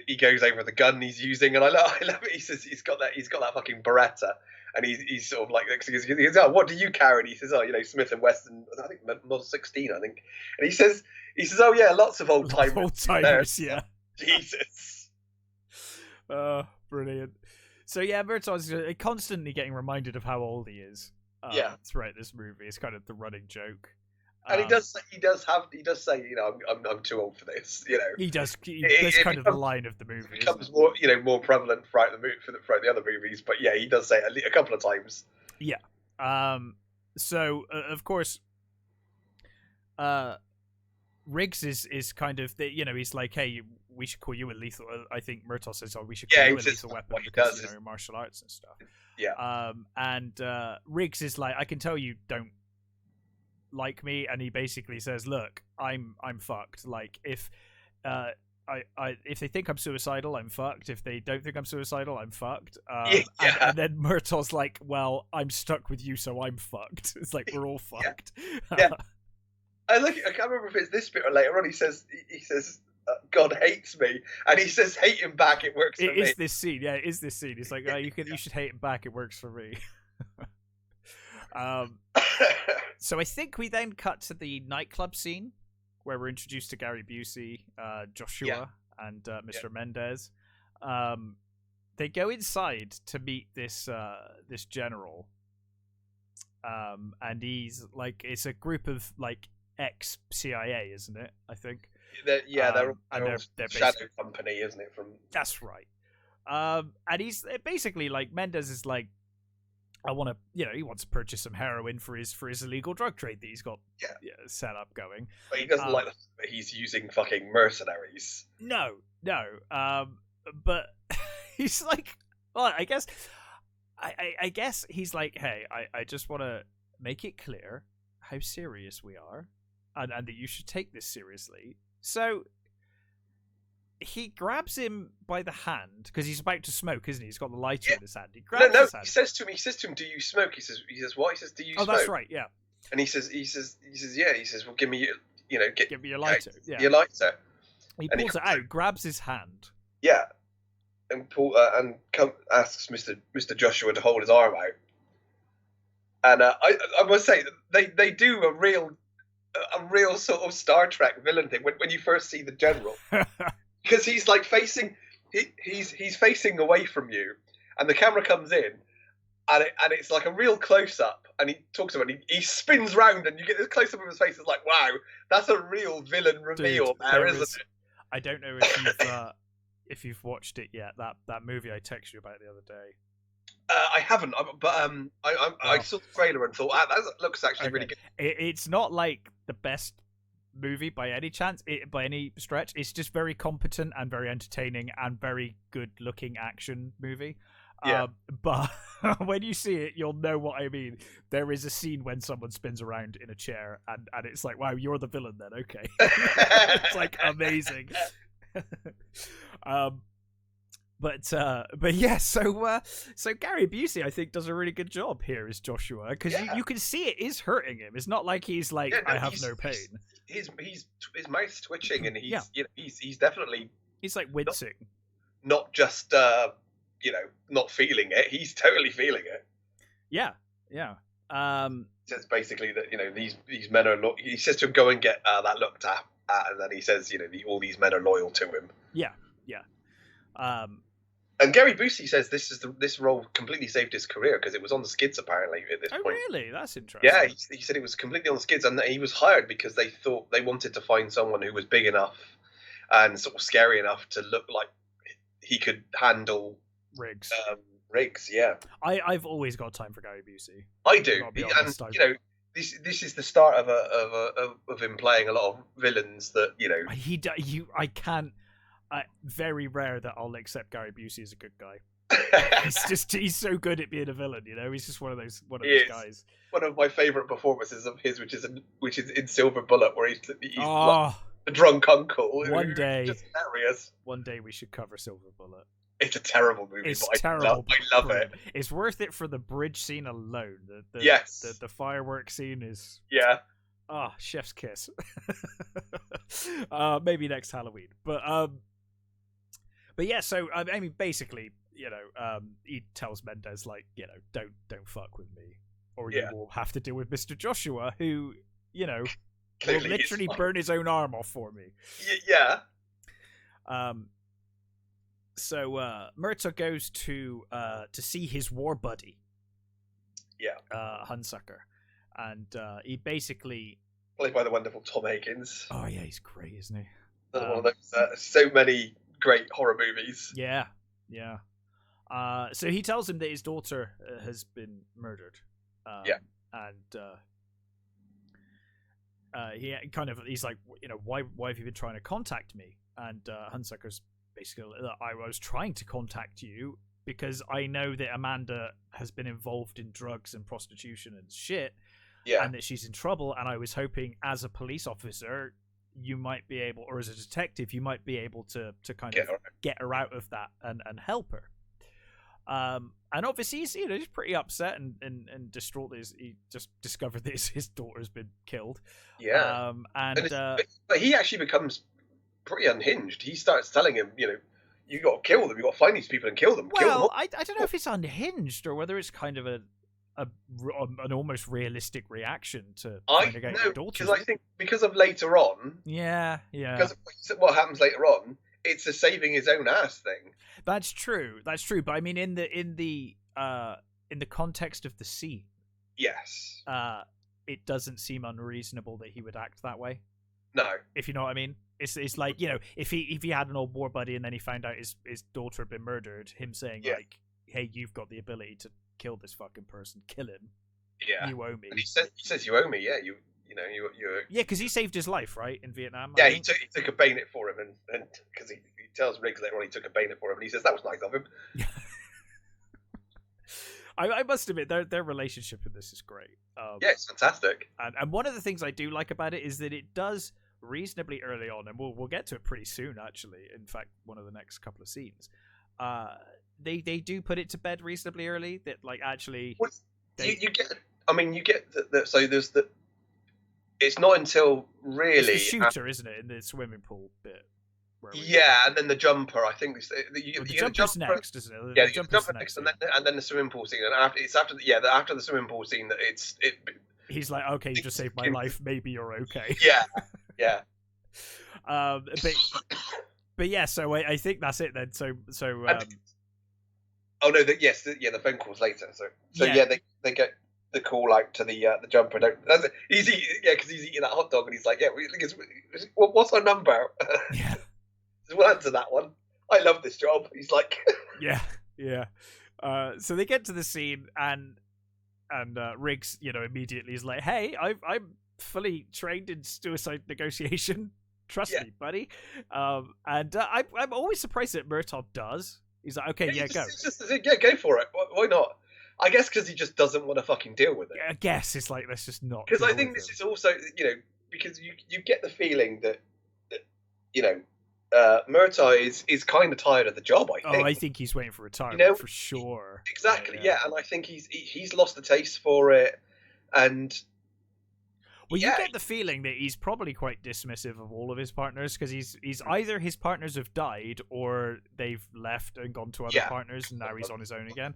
Speaker 2: he goes over the gun he's using, and I love it. He says he's got that fucking Beretta. And he's sort of like, he goes, "Oh, what do you carry?" And he says, "Oh, Smith and Wesson, I think Model 16, I think." And he says, "Oh yeah, lots of old timers."
Speaker 1: Old timers, yeah.
Speaker 2: Jesus.
Speaker 1: Brilliant. So yeah, Murtaugh's constantly getting reminded of how old he is. Throughout this movie, it's kind of the running joke.
Speaker 2: And he does say, I'm too old for this.
Speaker 1: He does. That's kind of the line of the movie.
Speaker 2: It becomes more prevalent throughout the other movies. But yeah, he does say it a couple of times.
Speaker 1: Yeah. So of course, Riggs is kind of he's like, "Hey, we should call you a lethal." I think Murtaugh says, "Oh, we should call you a lethal weapon because you're martial arts and stuff."
Speaker 2: Yeah.
Speaker 1: And Riggs is like, "I can tell you don't like me," and he basically says, "Look, I'm fucked. Like if if they think I'm suicidal, I'm fucked. If they don't think I'm suicididal, I'm fucked." And then Murtaugh's like, "Well, I'm stuck with you, so I'm fucked." It's like we're all fucked.
Speaker 2: Yeah. I can't remember if it's this bit or later on. He says, "God hates me," and he says, "Hate him back. It works for me."
Speaker 1: It is this scene. Yeah, it is this scene. It's like, you should hate him back. It works for me. So I think we then cut to the nightclub scene where we're introduced to Gary Busey, Joshua, and Mr. Mendez. They go inside to meet this general, and he's like, it's a group of like ex-CIA, isn't it? I think.
Speaker 2: They're Shadow Company, isn't it?
Speaker 1: That's right. And he's basically like, Mendez is like, I want to, he wants to purchase some heroin for his illegal drug trade that he's got set up going.
Speaker 2: But he doesn't like that he's using fucking mercenaries.
Speaker 1: No. But he's like, well, I guess he's like, hey, I just want to make it clear how serious we are, and that you should take this seriously. So he grabs him by the hand because he's about to smoke, isn't he? He's got the lighter in his hand. He grabs his hand.
Speaker 2: He says to him, "Do you smoke?" He says, "What?" He says, "Do you smoke?"
Speaker 1: Oh, that's right, yeah.
Speaker 2: And he says, "Yeah." He says, "Well, give me
Speaker 1: give me your lighter."
Speaker 2: Your lighter.
Speaker 1: He pulls it out, grabs his hand.
Speaker 2: Yeah, and asks Mr. Joshua to hold his arm out. And I must say, they do a real sort of Star Trek villain thing when you first see the general. Because he's like he's facing away from you, and the camera comes in, and it's like a real close up, and he talks to him, and he spins round, and you get this close up of his face. It's like, wow, that's a real villain reveal, isn't it?
Speaker 1: I don't know if you've watched it yet. That movie I texted you about the other day.
Speaker 2: I haven't, but I saw the trailer and thought, that looks actually really good.
Speaker 1: It's not like the best movie by any chance, by any stretch. It's just very competent and very entertaining and very good looking action movie.
Speaker 2: Yeah.
Speaker 1: But when you see it, you'll know what I mean. There is a scene when someone spins around in a chair, and it's like, wow, you're the villain then, okay. It's like amazing. But yeah, so Gary Busey, I think, does a really good job here as Joshua, because you can see it is hurting him. It's not like he's like, I have no pain.
Speaker 2: His mouth's twitching, and he's definitely,
Speaker 1: he's like wincing,
Speaker 2: not just not feeling it. He's totally feeling it.
Speaker 1: Yeah.
Speaker 2: Says basically that these men are. He says to him, "Go and get that looked at," and then he says, all these men are loyal to him.
Speaker 1: Yeah.
Speaker 2: And Gary Busey says this role completely saved his career because it was on the skids apparently at this point.
Speaker 1: Oh, really? That's interesting.
Speaker 2: Yeah, he said it was completely on the skids, and he was hired because they thought they wanted to find someone who was big enough and sort of scary enough to look like he could handle
Speaker 1: Riggs.
Speaker 2: Riggs, yeah.
Speaker 1: I've always got time for Gary Busey.
Speaker 2: I do, and this is the start of him playing a lot of villains that
Speaker 1: I can't. Very rare that I'll accept Gary Busey as a good guy. He's so good at being a villain, He's just one of those guys.
Speaker 2: One of my favourite performances of his, which is in Silver Bullet, where he's like a drunk uncle.
Speaker 1: One day,
Speaker 2: just hilarious.
Speaker 1: One day we should cover Silver Bullet.
Speaker 2: It's a terrible movie.
Speaker 1: It's terrible.
Speaker 2: I love it.
Speaker 1: It's worth it for the bridge scene alone. The fireworks scene is chef's kiss. Maybe next Halloween, but yeah, so I mean, basically, he tells Mendez like, don't fuck with me, or you will have to deal with Mr. Joshua, who will literally burn his own arm off for me.
Speaker 2: Yeah.
Speaker 1: So Murtaugh goes to see his war buddy. Yeah. Hunsucker, and he basically
Speaker 2: played by the wonderful Tom Higgins.
Speaker 1: Oh yeah, he's great, isn't he?
Speaker 2: Another one of those so many great horror movies.
Speaker 1: Yeah. So he tells him that his daughter has been murdered. And he's like, why have you been trying to contact me? And Hunsucker's basically, I was trying to contact you because I know that Amanda has been involved in drugs and prostitution and shit. Yeah. And that she's in trouble, and I was hoping as a police officer you might be able, or as a detective, you might be able to kind of get her out of that and help her. And obviously he's pretty upset and distraught as he just discovered that his daughter's been killed.
Speaker 2: Yeah. But he actually becomes pretty unhinged. He starts telling him, you got to kill them. You got to find these people and kill them.
Speaker 1: Well, I don't know if it's unhinged or whether it's kind of an almost realistic reaction to finding out your daughter.
Speaker 2: Because I think because of later on.
Speaker 1: Yeah.
Speaker 2: Because of what happens later on, it's a saving his own ass thing.
Speaker 1: That's true. But I mean, in the context of the scene,
Speaker 2: yes,
Speaker 1: it doesn't seem unreasonable that he would act that way.
Speaker 2: No,
Speaker 1: if you know what I mean. It's like, if he had an old war buddy and then he found out his daughter had been murdered, him saying like, hey, you've got the ability to kill this fucking person, kill him.
Speaker 2: Yeah,
Speaker 1: you owe me.
Speaker 2: And he says you owe me. Yeah, you're.
Speaker 1: Yeah, because he saved his life, right, in Vietnam.
Speaker 2: Yeah, he took a bayonet for him, and because he tells Riggs later on he took a bayonet for him, and he says that was nice of him.
Speaker 1: I must admit their relationship in this is great.
Speaker 2: Yeah, it's fantastic.
Speaker 1: And one of the things I do like about it is that it does reasonably early on, and we'll get to it pretty soon. Actually, in fact, one of the next couple of scenes, they do put it to bed reasonably early. That like actually,
Speaker 2: you get. I mean, you get so there's the. It's not until really
Speaker 1: it's the shooter, isn't it, in the swimming pool bit?
Speaker 2: Yeah, and then the jumper. I think
Speaker 1: the jumper's next, isn't it?
Speaker 2: Yeah, the jumper next, and then the swimming pool scene. And after the swimming pool scene that
Speaker 1: he's like, okay, you just saved my life. Maybe you're okay.
Speaker 2: Yeah.
Speaker 1: But yeah. So I think that's it then. So.
Speaker 2: Oh no! The phone calls later. So they get the call out to the jumper. He's eating that hot dog, and he's like, what's our number?
Speaker 1: Yeah.
Speaker 2: We'll answer that one. I love this job. He's like,
Speaker 1: yeah. So they get to the scene, and Riggs, immediately is like, hey, fully trained in suicide negotiation. Trust me, buddy. And I'm always surprised that Murtaugh does. He's like, okay, go.
Speaker 2: Go for it. Why not? I guess because he just doesn't want to fucking deal with it.
Speaker 1: I guess it's like, let's just not.
Speaker 2: Because I think this is also, because you get the feeling that Murtaugh is kind of tired of the job. I think.
Speaker 1: I think he's waiting for retirement for sure.
Speaker 2: Exactly. Yeah, and I think he's lost the taste for it, and.
Speaker 1: Well, you get the feeling that he's probably quite dismissive of all of his partners because he's either his partners have died or they've left and gone to other partners, and now he's on his own again.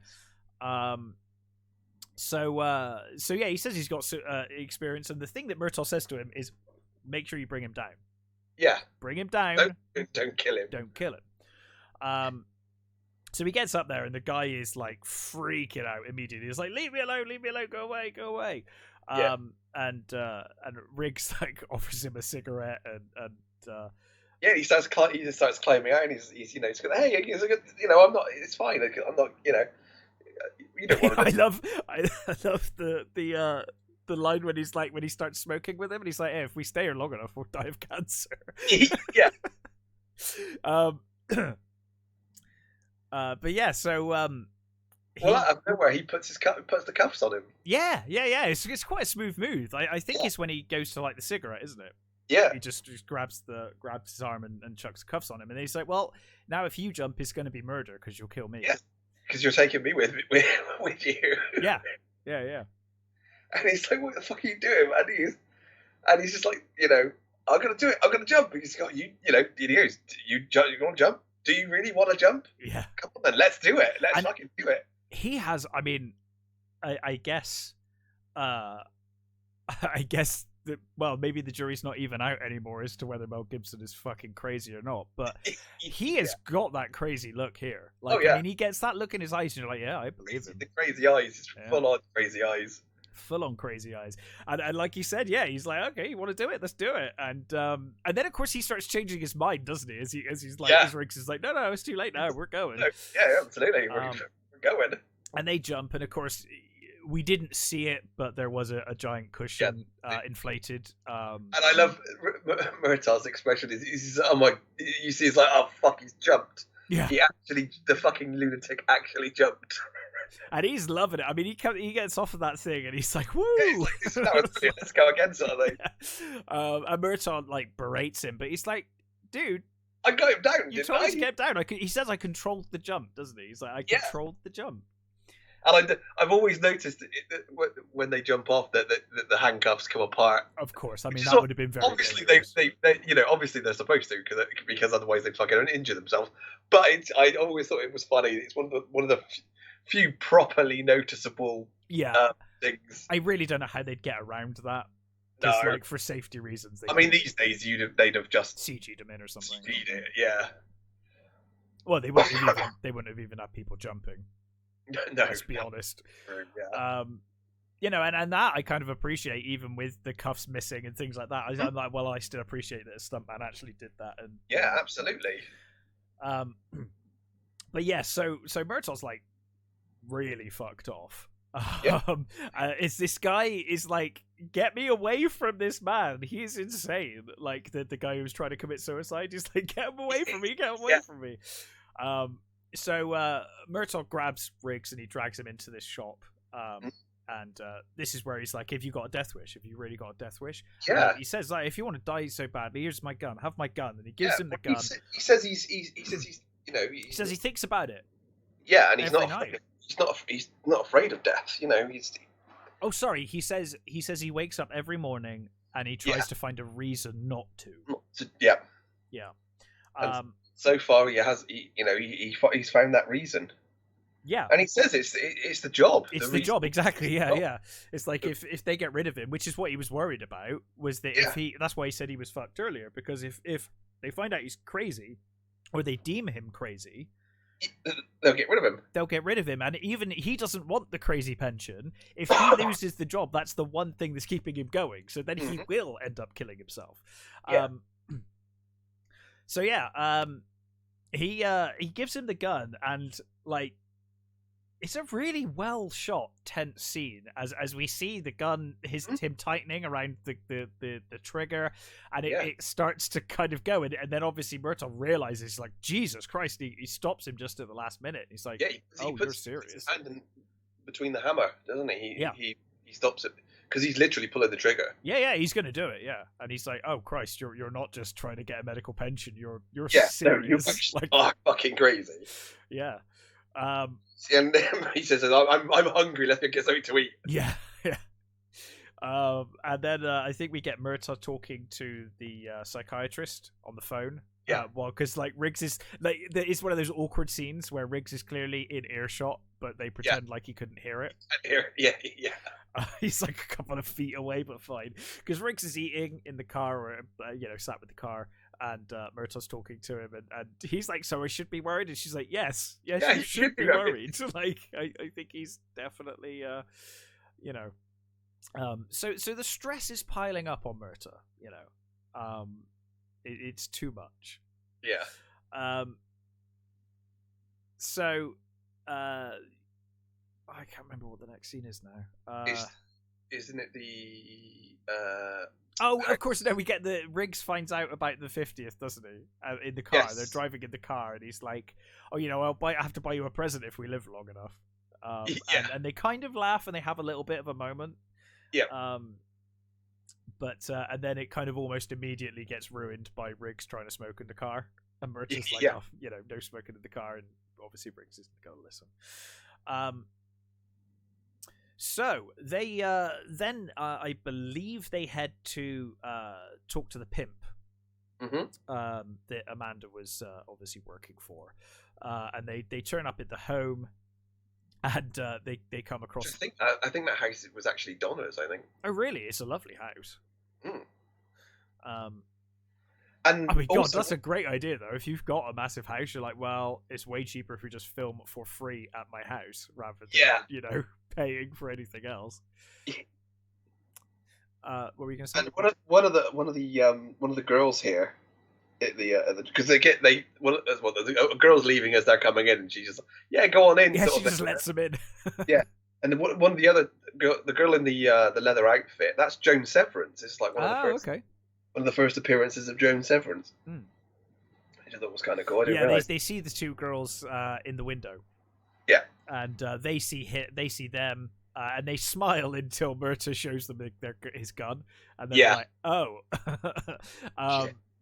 Speaker 1: So he says he's got experience, and the thing that Murtaugh says to him is, make sure you bring him down.
Speaker 2: Yeah,
Speaker 1: bring him down.
Speaker 2: Don't kill him.
Speaker 1: Don't kill him. So he gets up there, and the guy is like freaking out immediately. He's like, "Leave me alone! Leave me alone! Go away! Go away!" And Riggs like offers him a cigarette, and
Speaker 2: he starts climbing out, and he's going, hey, I'm not. It's fine. I'm not. You don't want to.
Speaker 1: I love the line when he's like, when he starts smoking with him, and he's like, hey, if we stay here long enough, we'll die of cancer.
Speaker 2: Yeah.
Speaker 1: But yeah, so
Speaker 2: out of nowhere, he puts the cuffs on him.
Speaker 1: Yeah. It's quite a smooth move. I think it's when he goes to light the cigarette, isn't it?
Speaker 2: Yeah.
Speaker 1: He just grabs his arm and chucks cuffs on him, and he's like, "Well, now if you jump, it's going to be murder because you'll kill me."
Speaker 2: Yeah, because you're taking me with you.
Speaker 1: Yeah.
Speaker 2: And he's like, "What the fuck are you doing?" And he's just like, I'm gonna do it. I'm gonna jump. And he's got you want to jump? Do you really want to jump?
Speaker 1: Yeah.
Speaker 2: Come on, then, let's do it. Let's fucking do it.
Speaker 1: He has. I mean, I guess. I guess that. Well, maybe the jury's not even out anymore as to whether Mel Gibson is fucking crazy or not. But he has got that crazy look here. Like, I mean, he gets that look in his eyes, and you're like, yeah, I believe him.
Speaker 2: The crazy eyes, full on crazy eyes.
Speaker 1: Full on crazy eyes, and like you said, he's like, okay, you want to do it, let's do it, and then of course he starts changing his mind, doesn't he? As he's like, his Riggs is like, no, it's too late now, we're going.
Speaker 2: Yeah, absolutely, we're going. And
Speaker 1: they jump, and of course we didn't see it, but there was a giant cushion inflated. And
Speaker 2: I love Murtaugh's expression. He's oh my, you see, he's like, oh fuck, he's jumped.
Speaker 1: Yeah,
Speaker 2: the fucking lunatic actually jumped.
Speaker 1: And he's loving it. I mean, he gets off of that thing, and he's like, "Woo!
Speaker 2: Let's go again," sort of thing.
Speaker 1: And Murtaugh like berates him, but he's like, "Dude,
Speaker 2: I got him down.
Speaker 1: You told me to get him down. He says I controlled the jump, doesn't he? He's like, I controlled the jump."
Speaker 2: And I've always noticed when they jump off that the handcuffs come apart.
Speaker 1: Of course, I mean that would have been very.
Speaker 2: Obviously, they obviously they're supposed to because otherwise they fucking injure themselves. But I always thought it was funny. It's one of the few properly noticeable things.
Speaker 1: I really don't know how they'd get around that. Just like for safety reasons.
Speaker 2: I mean, these days they'd have just
Speaker 1: CG'd them in or something.
Speaker 2: CG'd it, yeah.
Speaker 1: Well, they wouldn't have even had people jumping.
Speaker 2: No,
Speaker 1: let's be honest.
Speaker 2: Yeah.
Speaker 1: And that I kind of appreciate, even with the cuffs missing and things like that. I'm like, well, I still appreciate that a stuntman actually did that. And
Speaker 2: yeah, absolutely.
Speaker 1: But yeah, so Murtaugh's like really fucked off. It's this guy is like, get me away from this man. He's insane. Like the guy who's trying to commit suicide. He's like, get him away from me. Get him away from me. So Murtaugh grabs Riggs and he drags him into this shop. And this is where he's like, "Have you got a death wish? Have you really got a death wish?"
Speaker 2: Yeah.
Speaker 1: He says, "Like, if you want to die so badly, here's my gun. Have my gun." And he gives him the gun.
Speaker 2: He says he's
Speaker 1: he says he thinks about it.
Speaker 2: Yeah, and he's not afraid of death. He's.
Speaker 1: Oh, sorry. He says he wakes up every morning and he tries to find a reason not to.
Speaker 2: Yeah.
Speaker 1: Yeah.
Speaker 2: So far, he's found that reason.
Speaker 1: Yeah,
Speaker 2: and he says it's the job.
Speaker 1: It's the job, exactly. Yeah. It's like if they get rid of him, which is what he was worried about, was that that's why he said he was fucked earlier, because if they find out he's crazy, or they deem him crazy,
Speaker 2: they'll get rid of him. And even he doesn't want the crazy pension. If he loses the job, that's the one thing that's keeping him going. So then he will end up killing himself. He gives him the gun, and like,
Speaker 1: it's a really well shot, tense scene as we see the gun, him tightening around the trigger, and it starts to kind of go, and then obviously Murtaugh realizes, like, Jesus Christ, he stops him just at the last minute. He's like, he you're serious.
Speaker 2: His hand in between the hammer, doesn't he? He stops it because he's literally pulling the trigger.
Speaker 1: Yeah, he's gonna do it. Yeah, and he's like, "Oh Christ, you're not just trying to get a medical pension. You're serious.
Speaker 2: No, you're fucking crazy."
Speaker 1: Yeah.
Speaker 2: And he says, "I'm hungry. Let me get something to eat."
Speaker 1: Yeah. And then I think we get Murtaugh talking to the psychiatrist on the phone.
Speaker 2: Yeah.
Speaker 1: Because like Riggs is like, it's one of those awkward scenes where Riggs is clearly in earshot, but they pretend like he couldn't hear it.
Speaker 2: Yeah.
Speaker 1: He's like a couple of feet away, but fine. Because Riggs is eating in the car, or sat with the car, and Murtaugh's talking to him, and he's like, "So I should be worried?" And she's like, "Yes, you should be worried." Like, I think he's definitely, So the stress is piling up on Murtaugh. It's too much.
Speaker 2: Yeah.
Speaker 1: So, I can't remember what the next scene is now.
Speaker 2: Isn't it the?
Speaker 1: Of course, no. We get the Riggs finds out about the 50th, doesn't he? In the car, they're driving in the car, and he's like, "Oh, I have to buy you a present if we live long enough." And they kind of laugh, and they have a little bit of a moment.
Speaker 2: Yeah.
Speaker 1: But and then it kind of almost immediately gets ruined by Riggs trying to smoke in the car, and Murtaugh's like, "Oh, no smoking in the car," and obviously Riggs isn't going to listen. So they then I believe they head to talk to the pimp that Amanda was obviously working for, and they turn up at the home, and they come across.
Speaker 2: I think that house was actually Donna's. I think.
Speaker 1: Oh really? It's a lovely house.
Speaker 2: And
Speaker 1: I mean, God, that's a great idea though. If you've got a massive house, you're like, well, it's way cheaper if we just film for free at my house rather than paying for anything else. What were you going to say?
Speaker 2: And one of the girls here, because a girl's leaving as they're coming in, and she's just go on in.
Speaker 1: Yeah, she just lets them in.
Speaker 2: Yeah, and then one of the other the girl in the leather outfit, that's Joan Severance. It's like one of the first.
Speaker 1: Okay.
Speaker 2: One of the first appearances of Joan Severance. I just thought it was kind of cool.
Speaker 1: They see the two girls in the window.
Speaker 2: Yeah,
Speaker 1: and they see them, and they smile until Murtaugh shows them his gun, and they're like, "Oh."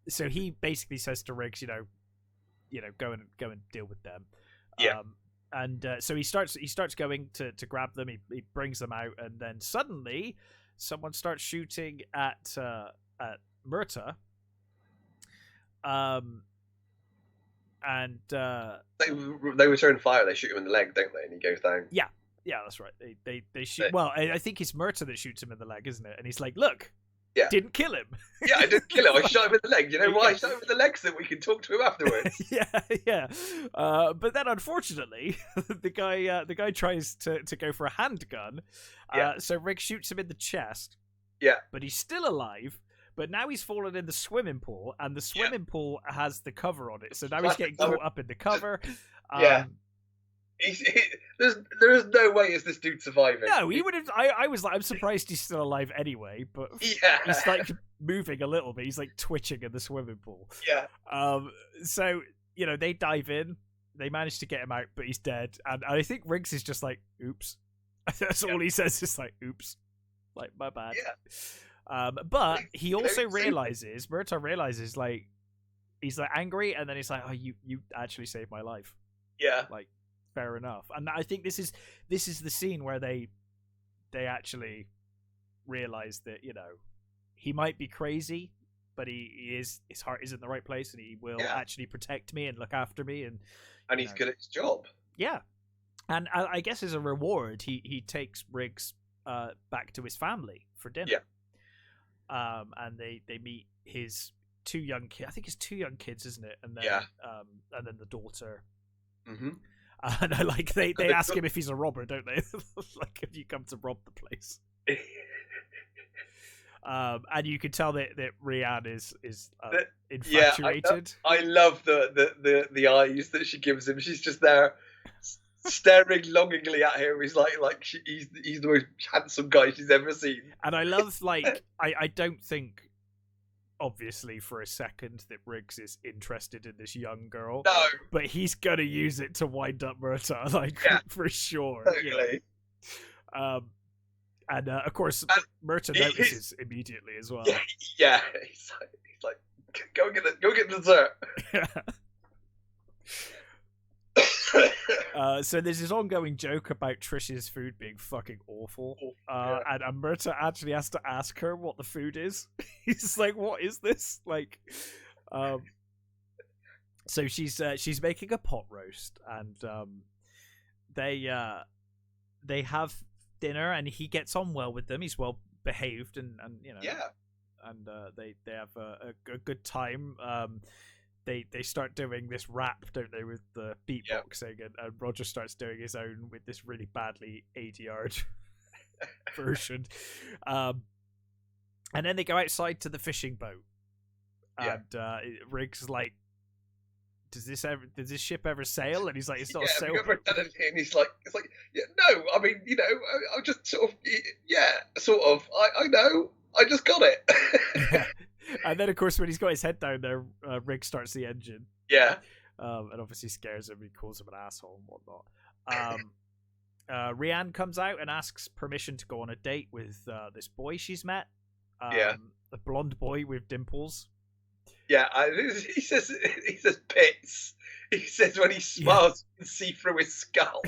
Speaker 1: So he basically says to Riggs, go and deal with them.
Speaker 2: Yeah.
Speaker 1: And so he starts going to grab them. He brings them out, and then suddenly someone starts shooting at Murtaugh. And
Speaker 2: they return fire. They shoot him in the leg, don't they? And he goes down.
Speaker 1: Yeah, that's right. They shoot. Well, I think it's Murtaugh that shoots him in the leg, isn't it? And he's like, "Look, didn't kill him."
Speaker 2: I didn't kill him. I shot him in the leg. You know why? I shot him in the leg so that we can talk to him afterwards.
Speaker 1: Yeah. But then, unfortunately, the guy tries to go for a handgun. So Rick shoots him in the chest.
Speaker 2: Yeah.
Speaker 1: But he's still alive. But now he's fallen in the swimming pool, and the swimming pool has the cover on it. So now he's getting caught up in the cover.
Speaker 2: There is no way is this dude surviving.
Speaker 1: No, he would have. I was like, I'm surprised he's still alive anyway. But he's like moving a little bit. He's like twitching in the swimming pool.
Speaker 2: Yeah.
Speaker 1: So they dive in. They manage to get him out, but he's dead. And I think Riggs is just like, "Oops." That's all he says. Is like, "Oops," like my bad.
Speaker 2: Yeah.
Speaker 1: But he also Murtaugh realizes, like, he's like angry, and then he's like, "Oh, you actually saved my life."
Speaker 2: Yeah.
Speaker 1: Like, fair enough. And I think this is the scene where they actually realize that he might be crazy, but his heart is in the right place, and he will actually protect me and look after me, and
Speaker 2: he's good at his job.
Speaker 1: Yeah. And I guess as a reward, he takes Riggs back to his family for dinner.
Speaker 2: Yeah.
Speaker 1: And they meet his two young kids. I think it's two young kids, isn't it? And then and then the daughter.
Speaker 2: Mm-hmm.
Speaker 1: And I like they ask him if he's a robber, don't they? Like, have you come to rob the place? And you can tell that Rianne is infatuated.
Speaker 2: I love the eyes that she gives him. She's just there staring longingly at her. He's he's the most handsome guy she's ever seen.
Speaker 1: And I love, like, I don't think, obviously, for a second that Riggs is interested in this young girl.
Speaker 2: No.
Speaker 1: But he's gonna use it to wind up Murta, like, for sure.
Speaker 2: Totally.
Speaker 1: And of course, Murta notices immediately as well.
Speaker 2: Yeah. He's like, go get the dessert.
Speaker 1: So there's this ongoing joke about Trish's food being fucking awful, and Murta actually has to ask her what the food is. He's like, "What is this?" Like, so she's making a pot roast, and they have dinner, and he gets on well with them. He's well behaved, and you know, and they have a good time. They start doing this rap, don't they, with the beatboxing, and Roger starts doing his own with this really badly ADR'd version. And then they go outside to the fishing boat, and Riggs like, does this ship ever sail? And he's like, it's not a sailboat.
Speaker 2: And he's like, no, I mean, you know, I just sort of, I know, I just got it.
Speaker 1: And then, of course, when he's got his head down there, Rick starts the engine.
Speaker 2: Yeah.
Speaker 1: And obviously scares him. He calls him an asshole and whatnot. Rianne comes out and asks permission to go on a date with this boy she's met. The blonde boy with dimples.
Speaker 2: Yeah, he says pits. He says when he smiles, you can see through his skull.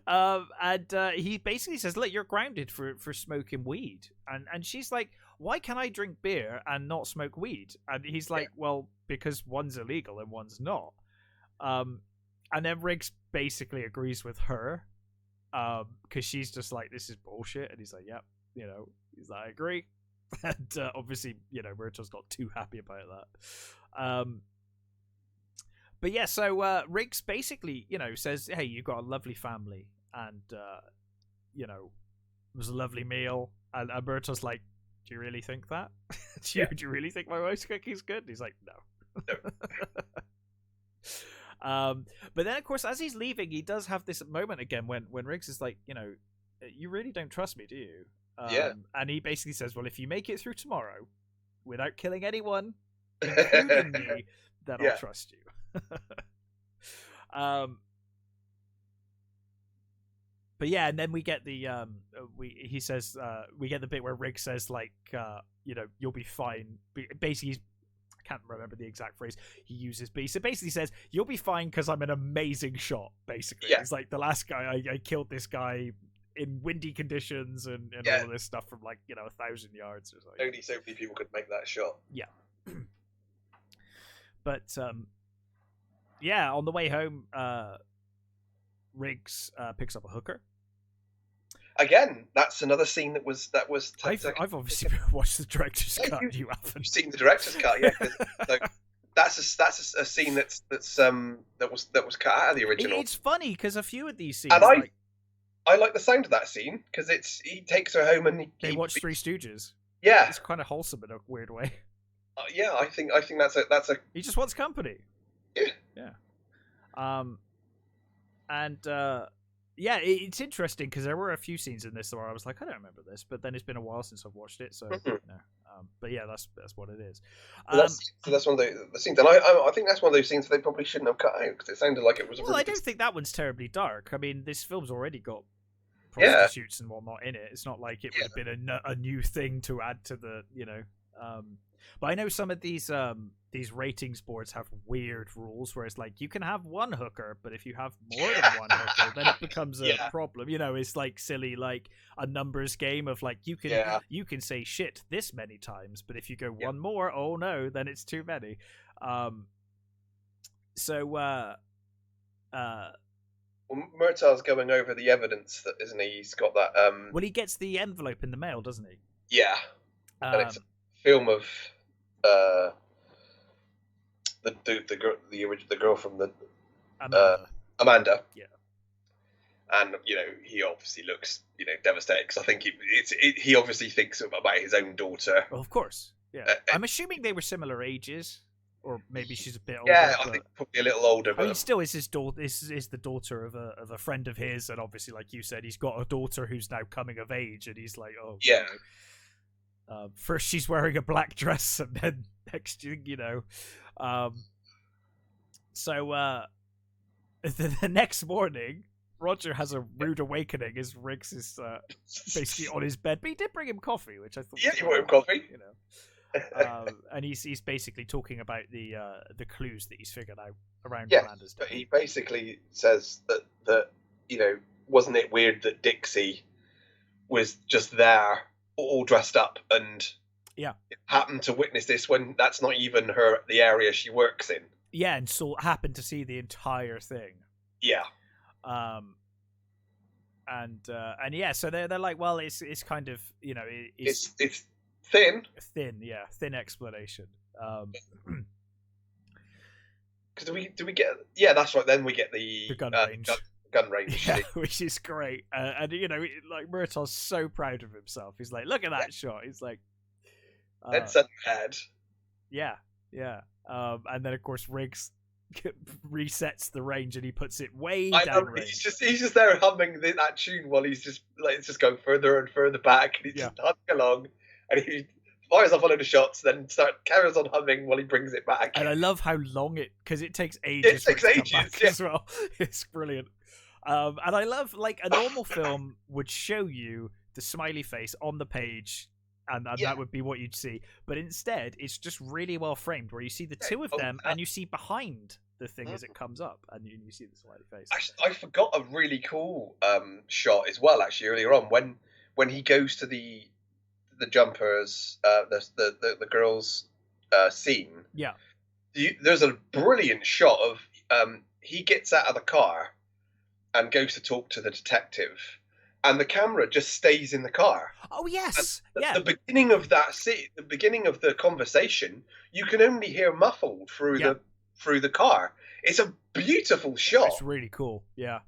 Speaker 1: And he basically says, look, you're grounded for smoking weed. And she's like, why can I drink beer and not smoke weed? And he's like, well, because one's illegal and one's not. And then Riggs basically agrees with her, because she's just like, this is bullshit. And he's like, yep, you know, he's like, I agree. And obviously, you know, Myrtle's not too happy about that. But yeah, so Riggs basically, you know, says, hey, you've got a lovely family, and, you know, it was a lovely meal. And Myrtle's like, do you really think that? Do you really think my wife's cooking's good? And he's like, no. But then, of course, as he's leaving, he does have this moment again when Riggs is like, you know, you really don't trust me, do you? And he basically says, well, if you make it through tomorrow without killing anyone, including me, then I'll trust you. But yeah, and then we get the he says we get the bit where Riggs says, like, you know, you'll be fine. Basically, I can't remember the exact phrase he uses, but he basically says, you'll be fine because I'm an amazing shot. Basically, it's like the last guy I killed this guy in windy conditions and all of this stuff from, like, you know, 1,000 yards or something.
Speaker 2: Only so many people could make that shot.
Speaker 1: Yeah. But yeah, on the way home, Riggs picks up a hooker.
Speaker 2: Again, that's another scene that was.
Speaker 1: I've obviously watched the director's cut. You haven't.
Speaker 2: You've seen the director's cut, yeah. So that's a scene that was cut out of the original.
Speaker 1: It's funny because a few of these scenes,
Speaker 2: and I like the sound of that scene because he takes her home and
Speaker 1: they watch Three Stooges.
Speaker 2: Yeah,
Speaker 1: it's kind of wholesome in a weird way.
Speaker 2: Yeah, I think that's a.
Speaker 1: He just wants company.
Speaker 2: Yeah.
Speaker 1: Yeah, it's interesting because there were a few scenes in this where I was like, I don't remember this, but then it's been a while since I've watched it, so you know. But yeah, that's what it is.
Speaker 2: That's one of the scenes, and I think that's one of those scenes they probably shouldn't have cut out because it sounded like it was.
Speaker 1: Well, I don't think that one's terribly dark. I mean, this film's already got prostitutes and whatnot in it. It's not like it would have been a new thing to add to the, you know. But I know some of these ratings boards have weird rules where it's like you can have one hooker, but if you have more than one hooker, then it becomes a problem. You know, it's like silly, like a numbers game of like you can say shit this many times, but if you go one more, oh no, then it's too many. Well,
Speaker 2: Murtaugh's going over the evidence, that isn't he? He's got that.
Speaker 1: Well, he gets the envelope in the mail, doesn't he?
Speaker 2: Yeah, and it's a film of the girl from the Amanda.
Speaker 1: Yeah,
Speaker 2: and you know he obviously looks, you know, devastated because I think he obviously thinks about his own daughter.
Speaker 1: Well, of course, yeah. I'm assuming they were similar ages. or maybe she's a bit older.
Speaker 2: Yeah, I think probably a little older. But
Speaker 1: I mean, still, is his daughter is the daughter of a friend of his, and obviously, like you said, he's got a daughter who's now coming of age, and he's like, oh,
Speaker 2: yeah.
Speaker 1: First she's wearing a black dress, and then next thing you know, so the next morning, Roger has a rude awakening as Riggs is basically on his bed, but he did bring him coffee, which I thought.
Speaker 2: Yeah, he brought him coffee.
Speaker 1: You know. And he's basically talking about the clues that he's figured out around Amanda's death.
Speaker 2: But he basically says that you know, wasn't it weird that Dixie was just there, all dressed up, and happened to witness this when that's not even the area she works in.
Speaker 1: Yeah, and so happened to see the entire thing.
Speaker 2: Yeah.
Speaker 1: And yeah, so they're like, well, it's kind of, you know,
Speaker 2: it's thin,
Speaker 1: explanation.
Speaker 2: Because do we get? Yeah, that's right. Then we get the
Speaker 1: gun range.
Speaker 2: Gun range,
Speaker 1: which is great. And you know, like Murtaugh's so proud of himself. He's like, look at that shot. He's like,
Speaker 2: that's a head.
Speaker 1: Yeah. And then of course Riggs resets the range and he puts it way down range.
Speaker 2: He's just there humming that tune while he's just like, it's just going further and further back, and he's just humming along, and he fires off one of the shots, then carries on humming while he brings it back.
Speaker 1: And I love how long because it takes ages. It takes ages as well. It's brilliant. And I love, like, a normal film would show you the smiley face on the page, and that would be what you'd see. But instead, it's just really well framed, where you see the two of them, and you see behind the thing as it comes up, and you see the smiley face.
Speaker 2: Actually, I forgot a really cool shot as well, actually, earlier on, when he goes to the jumpers, the girls' scene.
Speaker 1: Yeah.
Speaker 2: There's a brilliant shot of he gets out of the car and goes to talk to the detective, and the camera just stays in the car.
Speaker 1: Oh yes,
Speaker 2: The beginning of that scene, the beginning of the conversation, you can only hear muffled through the car. It's a beautiful shot.
Speaker 1: It's really cool. Yeah.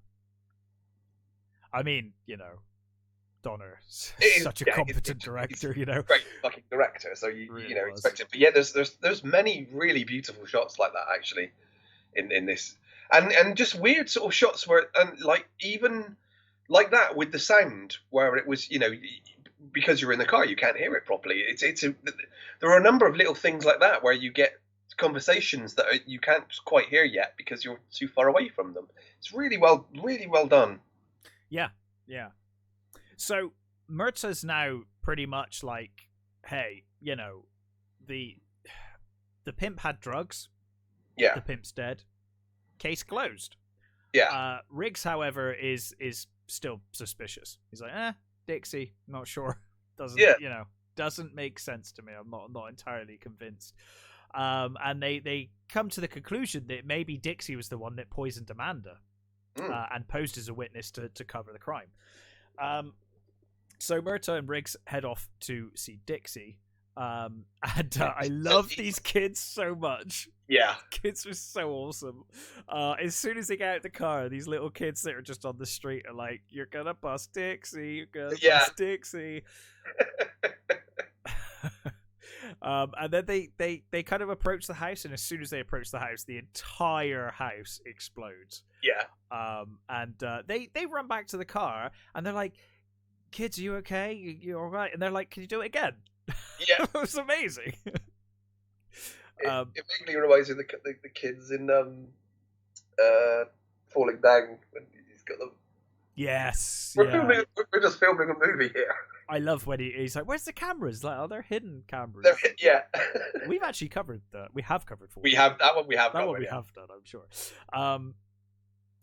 Speaker 1: I mean, you know, Donner's such a competent director, you know.
Speaker 2: Great fucking director, so you know, expect it. But yeah, there's many really beautiful shots like that actually in this. And just weird sort of shots where, and like even like that with the sound, where it was, you know, because you're in the car, you can't hear it properly. There are a number of little things like that where you get conversations that you can't quite hear yet because you're too far away from them. It's really well done.
Speaker 1: Yeah. So Murtaugh's now pretty much like, hey, you know, the pimp had drugs.
Speaker 2: Yeah.
Speaker 1: The pimp's dead. Case closed.
Speaker 2: Yeah.
Speaker 1: Riggs, however, is still suspicious. He's like, Dixie, not sure. Doesn't make sense to me. I'm not entirely convinced. And they come to the conclusion that maybe Dixie was the one that poisoned Amanda, and posed as a witness to cover the crime. So Murtaugh and Riggs head off to see Dixie. And I love these kids so much.
Speaker 2: Yeah.
Speaker 1: Kids were so awesome. As soon as they get out of the car, these little kids that are just on the street are like, you're gonna bust Dixie, you're gonna bust Dixie. And then they kind of approach the house, and as soon as they approach the house, the entire house explodes.
Speaker 2: Yeah.
Speaker 1: And they run back to the car, and they're like, kids, are you okay? You all right? And they're like, can you do it again?
Speaker 2: Yeah.
Speaker 1: It was amazing.
Speaker 2: It vaguely reminds me of the kids in Falling Down when he's got them.
Speaker 1: Yes.
Speaker 2: We're just filming a movie here.
Speaker 1: I love when he's like, "Where's the cameras?" Like, oh, they're hidden cameras. We've actually covered that. We have covered.
Speaker 2: We have that one. We have
Speaker 1: that one. We have done. I'm sure.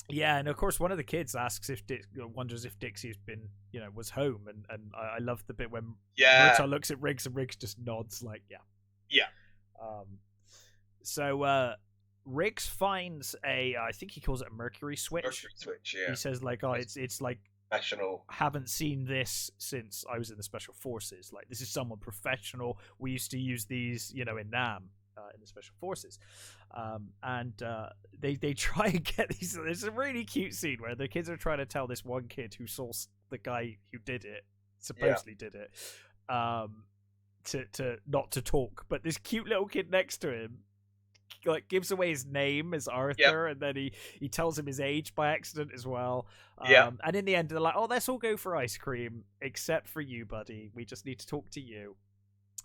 Speaker 1: Yeah, and of course, one of the kids asks wonders if Dixie's been, was home, and I love the bit when Murtaugh looks at Riggs and Riggs just nods like, yeah. So Riggs finds I think he calls it a mercury switch.
Speaker 2: Mercury switch, yeah.
Speaker 1: He says like, oh, it's like
Speaker 2: professional.
Speaker 1: Haven't seen this since I was in the special forces. Like, this is someone professional. We used to use these, in Nam. In the special forces, and they try and get these. There's a really cute scene where the kids are trying to tell this one kid who saw the guy who supposedly did it, to not to talk, but this cute little kid next to him like gives away his name as Arthur, and then he tells him his age by accident as well. And in the end, they're like, "Oh, let's all go for ice cream, except for you, buddy. We just need to talk to you."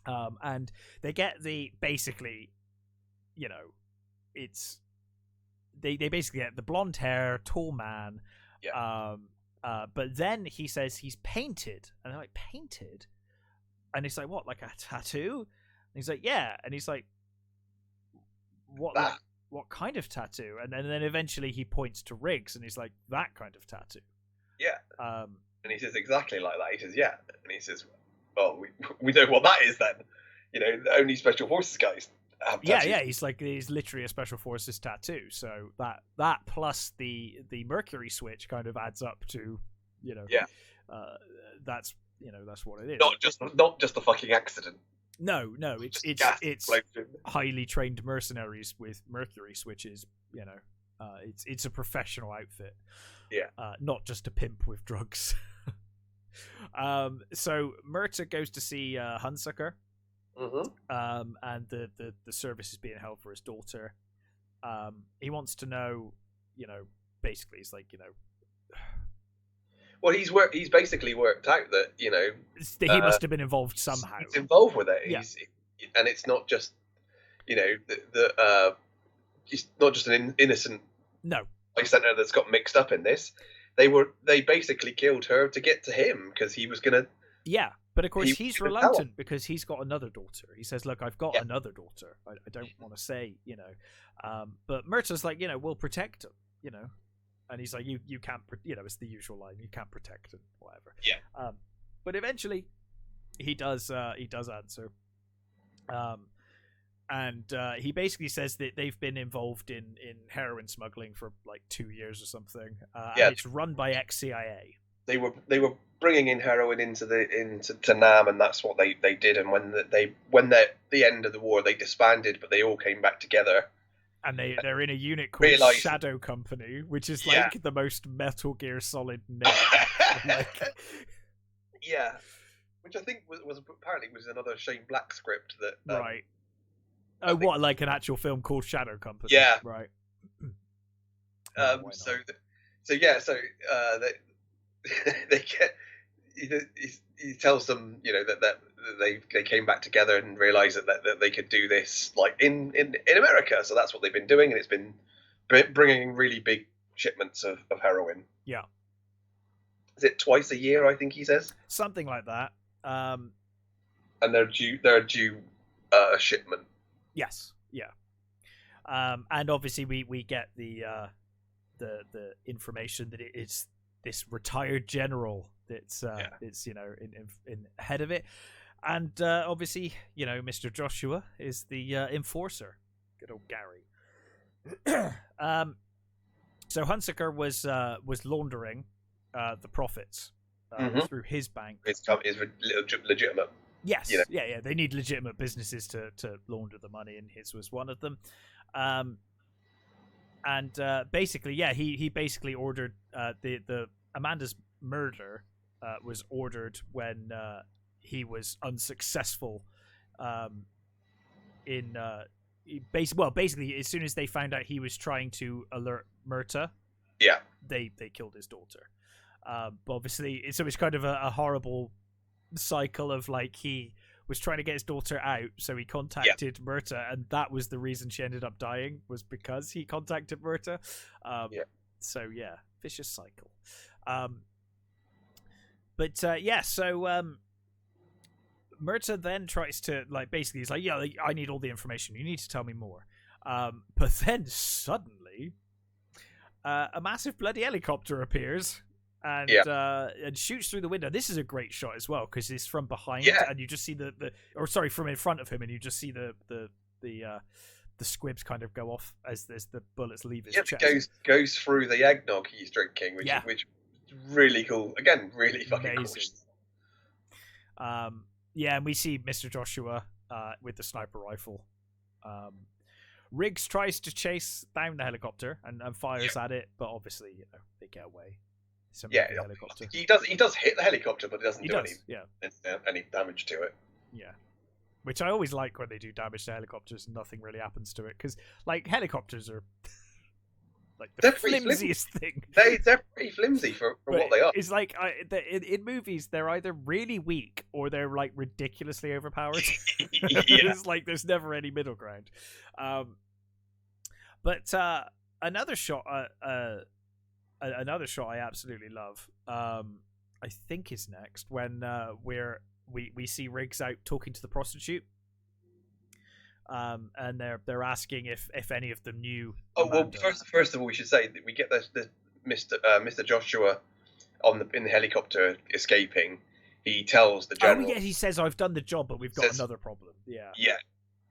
Speaker 1: And they get basically, it's they basically get the blonde hair, tall man. But then he says he's painted, and they're like, "Painted?" And he's like, "What, like a tattoo?" And he's like, "Yeah." And he's like, what kind of tattoo? And then eventually he points to Riggs, and he's like, "That kind of tattoo."
Speaker 2: Yeah. And he says exactly like that. He says, "Yeah." And he says, "Oh, we know what that is then. Only special forces guys have tattoos."
Speaker 1: Yeah. He's literally a special forces tattoo. So that plus the Mercury switch kind of adds up to, that's what it is.
Speaker 2: Not just a fucking accident.
Speaker 1: No, it's highly trained mercenaries with Mercury switches. It's a professional outfit.
Speaker 2: Yeah,
Speaker 1: not just a pimp with drugs. So Murta goes to see Hunsucker, and the service is being held for his daughter. He wants to know, basically, it's like,
Speaker 2: Well, he's basically worked out that he
Speaker 1: must have been involved somehow.
Speaker 2: He's involved with it.
Speaker 1: Yeah.
Speaker 2: And it's not just he's not just an innocent center that's got mixed up in this. They basically killed her to get to him because he was gonna.
Speaker 1: Yeah, but of course he's reluctant because he's got another daughter. He says, "Look, I've got another daughter. I don't want to say, But Murta's like, we'll protect him, And he's like, you can't, it's the usual line, you can't protect and whatever.
Speaker 2: Yeah.
Speaker 1: But eventually, he does answer. And he basically says that they've been involved in heroin smuggling for like 2 years or something. And it's run by ex-CIA.
Speaker 2: They were bringing in heroin into Nam, and that's what they did. And when the end of the war, they disbanded, but they all came back together.
Speaker 1: And they're in a unit called Shadow Company, which is like the most Metal Gear Solid name.
Speaker 2: Yeah, which I think was apparently another Shane Black script that.
Speaker 1: Right. What, like an actual film called Shadow Company?
Speaker 2: Yeah.
Speaker 1: Right.
Speaker 2: They get. He tells them, that they came back together and realized that they could do this like in America. So that's what they've been doing, and it's been bringing really big shipments of heroin.
Speaker 1: Yeah.
Speaker 2: Is it twice a year? I think he says
Speaker 1: something like that.
Speaker 2: And they're due a shipment.
Speaker 1: Yes. Yeah. And obviously we get the information that it is this retired general that's in ahead of it, and obviously Mr. Joshua is the enforcer. Good old Gary. So Hunsucker was laundering the profits through his bank.
Speaker 2: It's legitimate.
Speaker 1: Yes, yeah. They need legitimate businesses to launder the money, and his was one of them. And basically, he basically ordered the Amanda's murder was ordered when he was unsuccessful basically as soon as they found out he was trying to alert Murta, they killed his daughter. But obviously, so it's kind of a horrible cycle of like he was trying to get his daughter out, so he contacted Murta, and that was the reason she ended up dying, was because he contacted Murta. So vicious cycle. So Murta then tries to basically he's like, I need all the information, you need to tell me more. But then suddenly a massive bloody helicopter appears and shoots through the window. This is a great shot as well because it's from behind and you just see from in front of him, and you just see the squibs kind of go off as the bullets leave his chest.
Speaker 2: It goes through the eggnog he's drinking, which is really cool. Again, really fucking
Speaker 1: amazing. Cool. And we see Mr. Joshua with the sniper rifle. Riggs tries to chase down the helicopter and fires at it, but obviously, they get away.
Speaker 2: He does hit the helicopter, but it doesn't do any damage to it.
Speaker 1: Which I always like when they do damage to helicopters and nothing really happens to it, because like helicopters are like the flimsiest thing.
Speaker 2: They're pretty flimsy for what they are.
Speaker 1: It's like in movies they're either really weak or they're like ridiculously overpowered. It's like there's never any middle ground. But another shot I absolutely love. I think is next when we see Riggs out talking to the prostitute. And they're asking if any of them knew. Amanda.
Speaker 2: Well, first of all, we should say that we get the Mr. Joshua in the helicopter escaping. He tells the general.
Speaker 1: Oh yeah, he says, "I've done the job, but we've got another problem." Yeah.
Speaker 2: Yeah,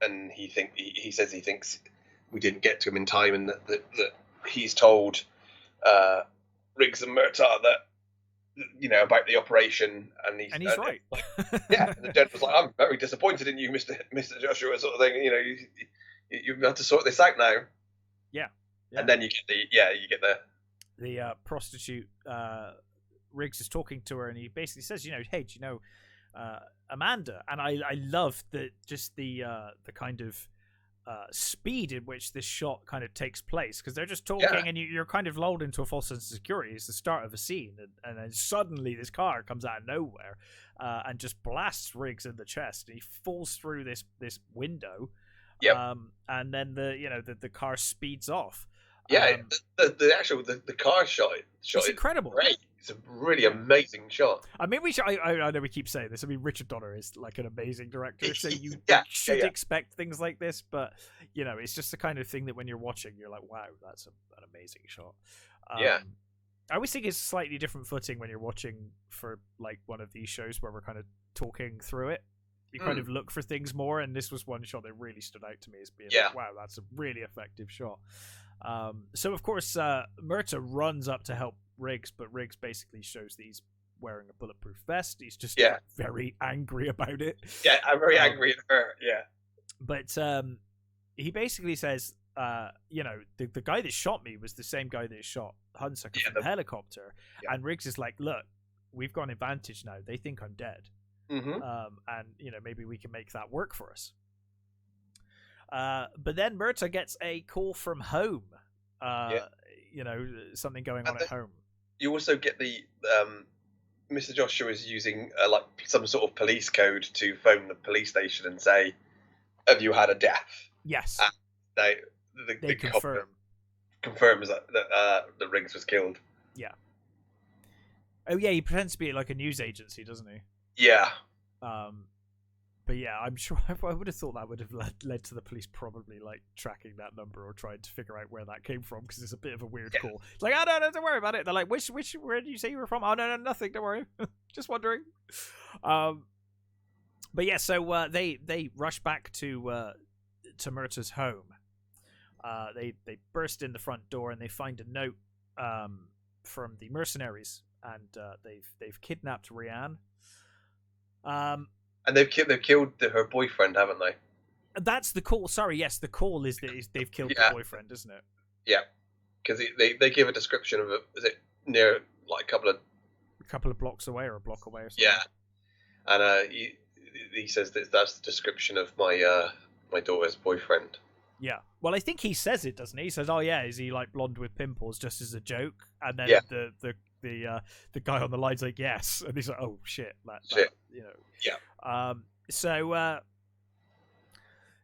Speaker 2: and he says he thinks we didn't get to him in time, and that he's told Riggs and Murtaugh that about the operation, and he's
Speaker 1: right.
Speaker 2: Yeah, and the general's like, "I'm very disappointed in you, Mr. Joshua," sort of thing. You have to sort this out now.
Speaker 1: Yeah.
Speaker 2: And then you get
Speaker 1: the prostitute. Riggs is talking to her, and he basically says, "Hey, do you know Amanda?" And I love the kind of speed in which this shot kind of takes place, because they're just talking, and you're kind of lulled into a false sense of security. It's the start of a scene, and then suddenly this car comes out of nowhere and just blasts Riggs in the chest, and he falls through this window. And then the car speeds off.
Speaker 2: The car shot
Speaker 1: it's incredible.
Speaker 2: Great. It's a really amazing shot.
Speaker 1: I mean, I know we keep saying this. I mean, Richard Donner is like an amazing director, so you should expect things like this. But it's just the kind of thing that when you're watching, you're like, "Wow, that's an amazing shot." I always think it's slightly different footing when you're watching for like one of these shows where we're kind of talking through it. You kind of look for things more, and this was one shot that really stood out to me as being like, wow, that's a really effective shot. So of course Murtaugh runs up to help Riggs, but Riggs basically shows that he's wearing a bulletproof vest. He's just very angry about it.
Speaker 2: Yeah, I'm very angry at her. Yeah,
Speaker 1: but he basically says, the guy that shot me was the same guy that shot Hunsucker from the helicopter. And Riggs is like, look, we've got an advantage now. They think I'm dead.
Speaker 2: Mm-hmm.
Speaker 1: And maybe we can make that work for us. But then Murtaugh gets a call from home. Something going on at home.
Speaker 2: You also get the Mr. Joshua is using like some sort of police code to phone the police station and say, "Have you had a death?"
Speaker 1: Yes.
Speaker 2: And they confirms that the Riggs was killed.
Speaker 1: Yeah. Oh yeah, he pretends to be like a news agency, doesn't he?
Speaker 2: Yeah.
Speaker 1: But yeah, I'm sure I would have thought that would have led to the police probably like tracking that number or trying to figure out where that came from, because it's a bit of a weird call. It's like, no, don't worry about it. They're like, where did you say you were from? Oh, no, nothing. Don't worry. Just wondering. But yeah, so they rush back to Murtaugh's home. They burst in the front door and they find a note from the mercenaries, and they've kidnapped Rianne.
Speaker 2: And they've killed her boyfriend, haven't they?
Speaker 1: That's the call. Sorry, yes, the call is that they've killed the boyfriend, isn't it?
Speaker 2: Yeah, because they give a description of it. Is it near like a
Speaker 1: couple of blocks away or a block away or something?
Speaker 2: Yeah, and he says that's the description of my daughter's boyfriend.
Speaker 1: Yeah. Well, I think he says it, doesn't he? He says, "Oh yeah, is he like blonde with pimples?" Just as a joke, and then the guy on the line's like, "Yes," and he's like, "Oh shit, that.
Speaker 2: Yeah.
Speaker 1: So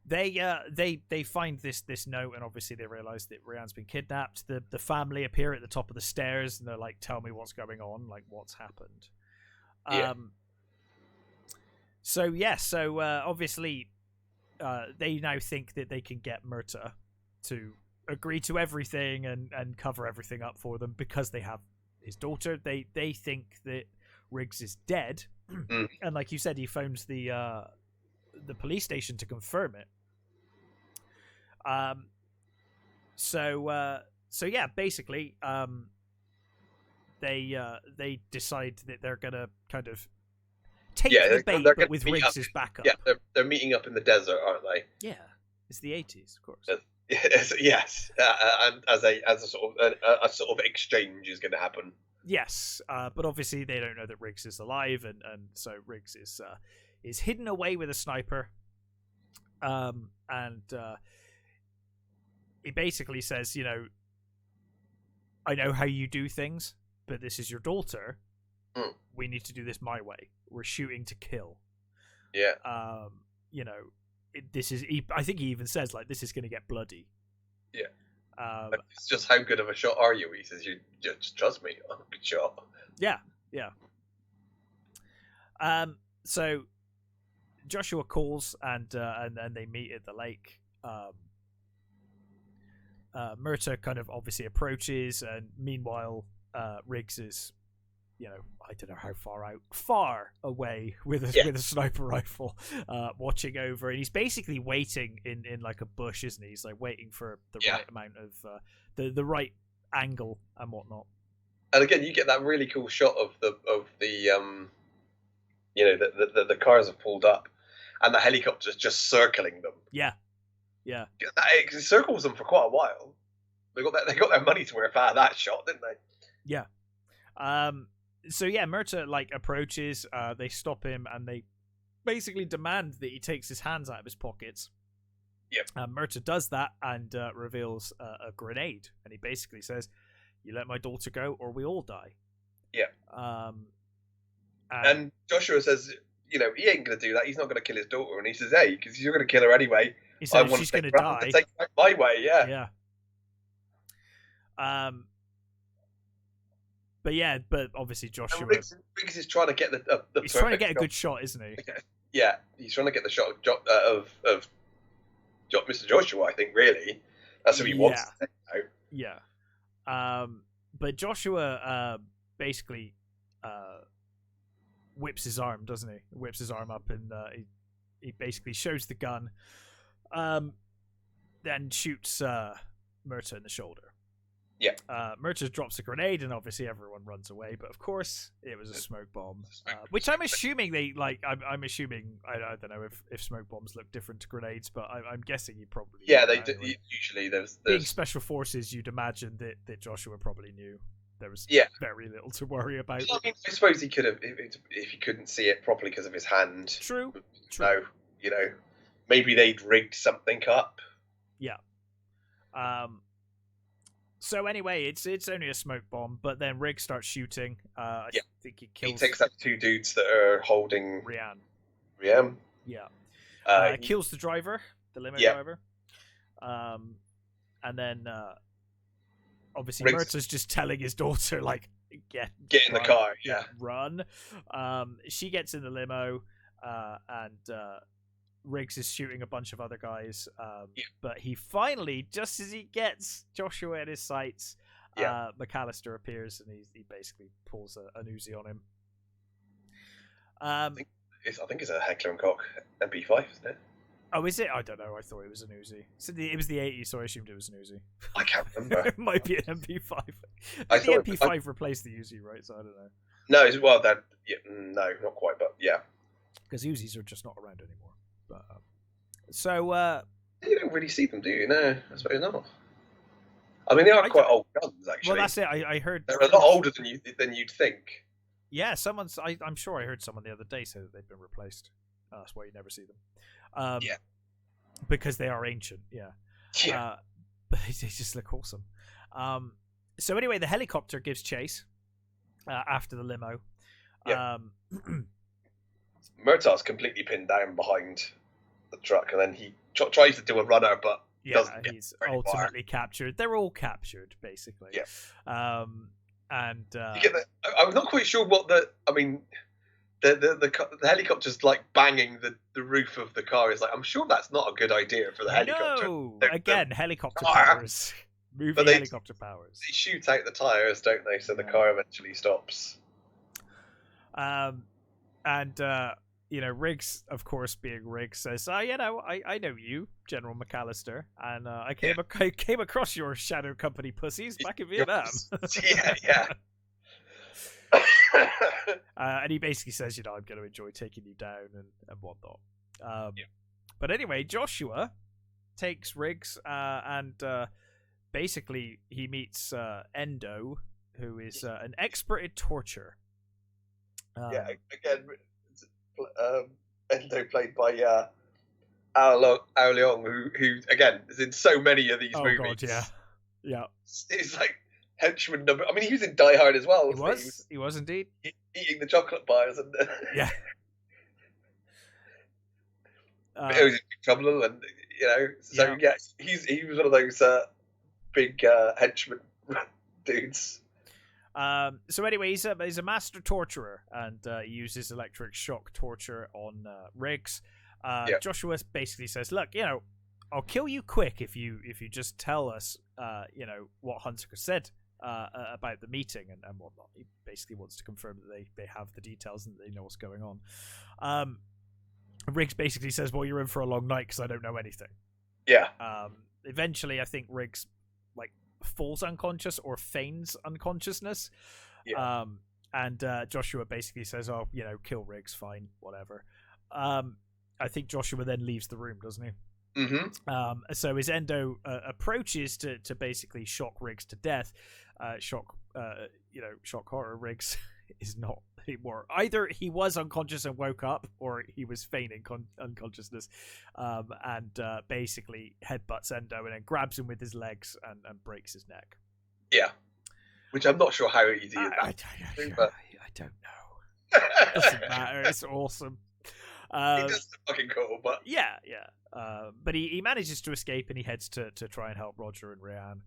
Speaker 1: they find this note, and obviously they realize that Rianne's been kidnapped. The family appear at the top of the stairs, and they're like, "Tell me what's going on, like what's happened." So obviously they now think that they can get Murtaugh to agree to everything and cover everything up for them because they have his daughter. They think that Riggs is dead, and like you said, he phones the police station to confirm it. So yeah, basically, they decide that they're gonna kind of take the bait, but with Riggs as backup.
Speaker 2: Yeah, they're meeting up in the desert, aren't they?
Speaker 1: Yeah, it's the 80s, of course.
Speaker 2: Yes, and as a sort of exchange is going to happen.
Speaker 1: Yes, but obviously they don't know that Riggs is alive, and so Riggs is hidden away with a sniper. And he basically says, I know how you do things, but this is your daughter. We need to do this my way. We're shooting to kill.
Speaker 2: Yeah.
Speaker 1: This is. I think he even says like, this is going to get bloody.
Speaker 2: Yeah. It's just how good of a shot are you? He says, you just trust me. I'm a good shot.
Speaker 1: Yeah. Yeah. So Joshua calls and they meet at the lake. Murta kind of obviously approaches, and meanwhile, Riggs is, I don't know how far away with a sniper rifle, watching over, and he's basically waiting in like a bush, isn't he? He's like waiting for the right amount of the right angle and whatnot.
Speaker 2: And again, you get that really cool shot of the the cars have pulled up, and the helicopter's just circling them.
Speaker 1: Yeah. Yeah.
Speaker 2: It circles them for quite a while. They got their money's worth out of that shot, didn't they?
Speaker 1: Yeah. So yeah, Murta like approaches. They stop him, and they basically demand that he takes his hands out of his pockets.
Speaker 2: Yep.
Speaker 1: Murta does that and reveals a grenade, and he basically says, "You let my daughter go, or we all die."
Speaker 2: Yeah. And Joshua says, he ain't going to do that. He's not going to kill his daughter. And he says, hey, because you're going to kill her anyway.
Speaker 1: He said she's going to die.
Speaker 2: Take back my way, yeah.
Speaker 1: Yeah. But obviously Joshua...
Speaker 2: Riggs is trying to get the
Speaker 1: he's trying to get a good shot, isn't he?
Speaker 2: Yeah, he's trying to get the shot of Mr. Joshua, I think, really. That's who he wants to take out.
Speaker 1: Yeah. But Joshua basically... whips his arm, doesn't he? Whips his arm up, and he basically shows the gun, then shoots Murta in the shoulder.
Speaker 2: Yeah.
Speaker 1: Murta drops a grenade, and obviously everyone runs away. But of course, it was a smoke bomb, which I'm assuming they like. I'm assuming I don't know if smoke bombs look different to grenades, but I'm guessing you probably.
Speaker 2: Yeah, they do. Usually, there's
Speaker 1: being special forces, you'd imagine that Joshua probably knew. There was very little to worry about.
Speaker 2: I mean, I suppose he could have, if he couldn't see it properly because of his hand.
Speaker 1: True.
Speaker 2: No, maybe they'd rigged something up.
Speaker 1: Yeah. So anyway, it's only a smoke bomb, but then Riggs starts shooting. I think he kills.
Speaker 2: He takes out 2 dudes that are holding
Speaker 1: Rian. Yeah. Kills the driver, the limo driver. And then. Obviously, Murta's just telling his daughter, like, get
Speaker 2: in the car,
Speaker 1: run. She gets in the limo, and Riggs is shooting a bunch of other guys. But he finally, just as he gets Joshua in his sights, McAllister appears, and he basically pulls an Uzi on him.
Speaker 2: I think it's a Heckler & Koch MP5, isn't it?
Speaker 1: Oh, is it? I don't know. I thought it was an Uzi. So it was the 80s, so I assumed it was an Uzi.
Speaker 2: I can't remember.
Speaker 1: It might be an MP5. The MP5 replaced the Uzi, right? So I don't know.
Speaker 2: No, no, not quite, but yeah.
Speaker 1: Because Uzis are just not around anymore. But
Speaker 2: you don't really see them, do you? No, I suppose not. I mean, they are quite old guns, actually.
Speaker 1: Well, that's it. I heard
Speaker 2: they're a lot older than you'd think.
Speaker 1: Yeah, I'm sure I heard someone the other day say that they've been replaced. That's why you never see them. Because they are ancient, but they just look awesome. So anyway, the helicopter gives chase after the limo.
Speaker 2: Murtaugh's completely pinned down behind the truck, and then he tries to do a runner, but
Speaker 1: he's ultimately captured. They're all captured, basically.
Speaker 2: I'm not quite sure what the helicopter's like banging the roof of the car. Is like, I'm sure that's not a good idea for the helicopter.
Speaker 1: No, again, helicopter powers. Helicopter powers.
Speaker 2: They shoot out the tires, don't they? So the car eventually stops.
Speaker 1: Riggs, of course, being Riggs, says, I know you, General McAllister, and I came across your shadow company pussies back in Vietnam.
Speaker 2: Yeah.
Speaker 1: And he basically says, I'm going to enjoy taking you down and whatnot. But anyway, Joshua takes Riggs and basically he meets Endo, who is an expert in torture.
Speaker 2: Again, Endo played by Ao Leong, who again is in so many of these movies.
Speaker 1: God, yeah, yeah.
Speaker 2: It's like henchman number. I mean, he was in Die Hard as well.
Speaker 1: He was indeed
Speaker 2: eating the chocolate bars and
Speaker 1: yeah.
Speaker 2: It was in big trouble, and so yeah, he was one of those big henchman dudes.
Speaker 1: So anyway, he's a master torturer, and he uses electric shock torture on Riggs. Joshua basically says, "Look, I'll kill you quick if you just tell us, what Hunsaker said about the meeting and whatnot." He basically wants to confirm that they have the details and they know what's going on. Riggs basically says, "Well, you're in for a long night because I don't know anything."
Speaker 2: Yeah.
Speaker 1: Eventually, I think Riggs falls unconscious or feigns unconsciousness.
Speaker 2: Yeah.
Speaker 1: And Joshua basically says, "Oh, kill Riggs, fine, whatever." I think Joshua then leaves the room, doesn't he?
Speaker 2: Mm-hmm.
Speaker 1: So his endo approaches to basically shock Riggs to death. Shock horror. Riggs is not anymore. Either he was unconscious and woke up, or he was feigning unconsciousness, and basically headbutts Endo and then grabs him with his legs and breaks his neck.
Speaker 2: Yeah, which I'm not sure how easy
Speaker 1: I don't know. It doesn't matter. It's awesome.
Speaker 2: It does fucking cool, but
Speaker 1: yeah. But he manages to escape and he heads to try and help Roger and Ryan.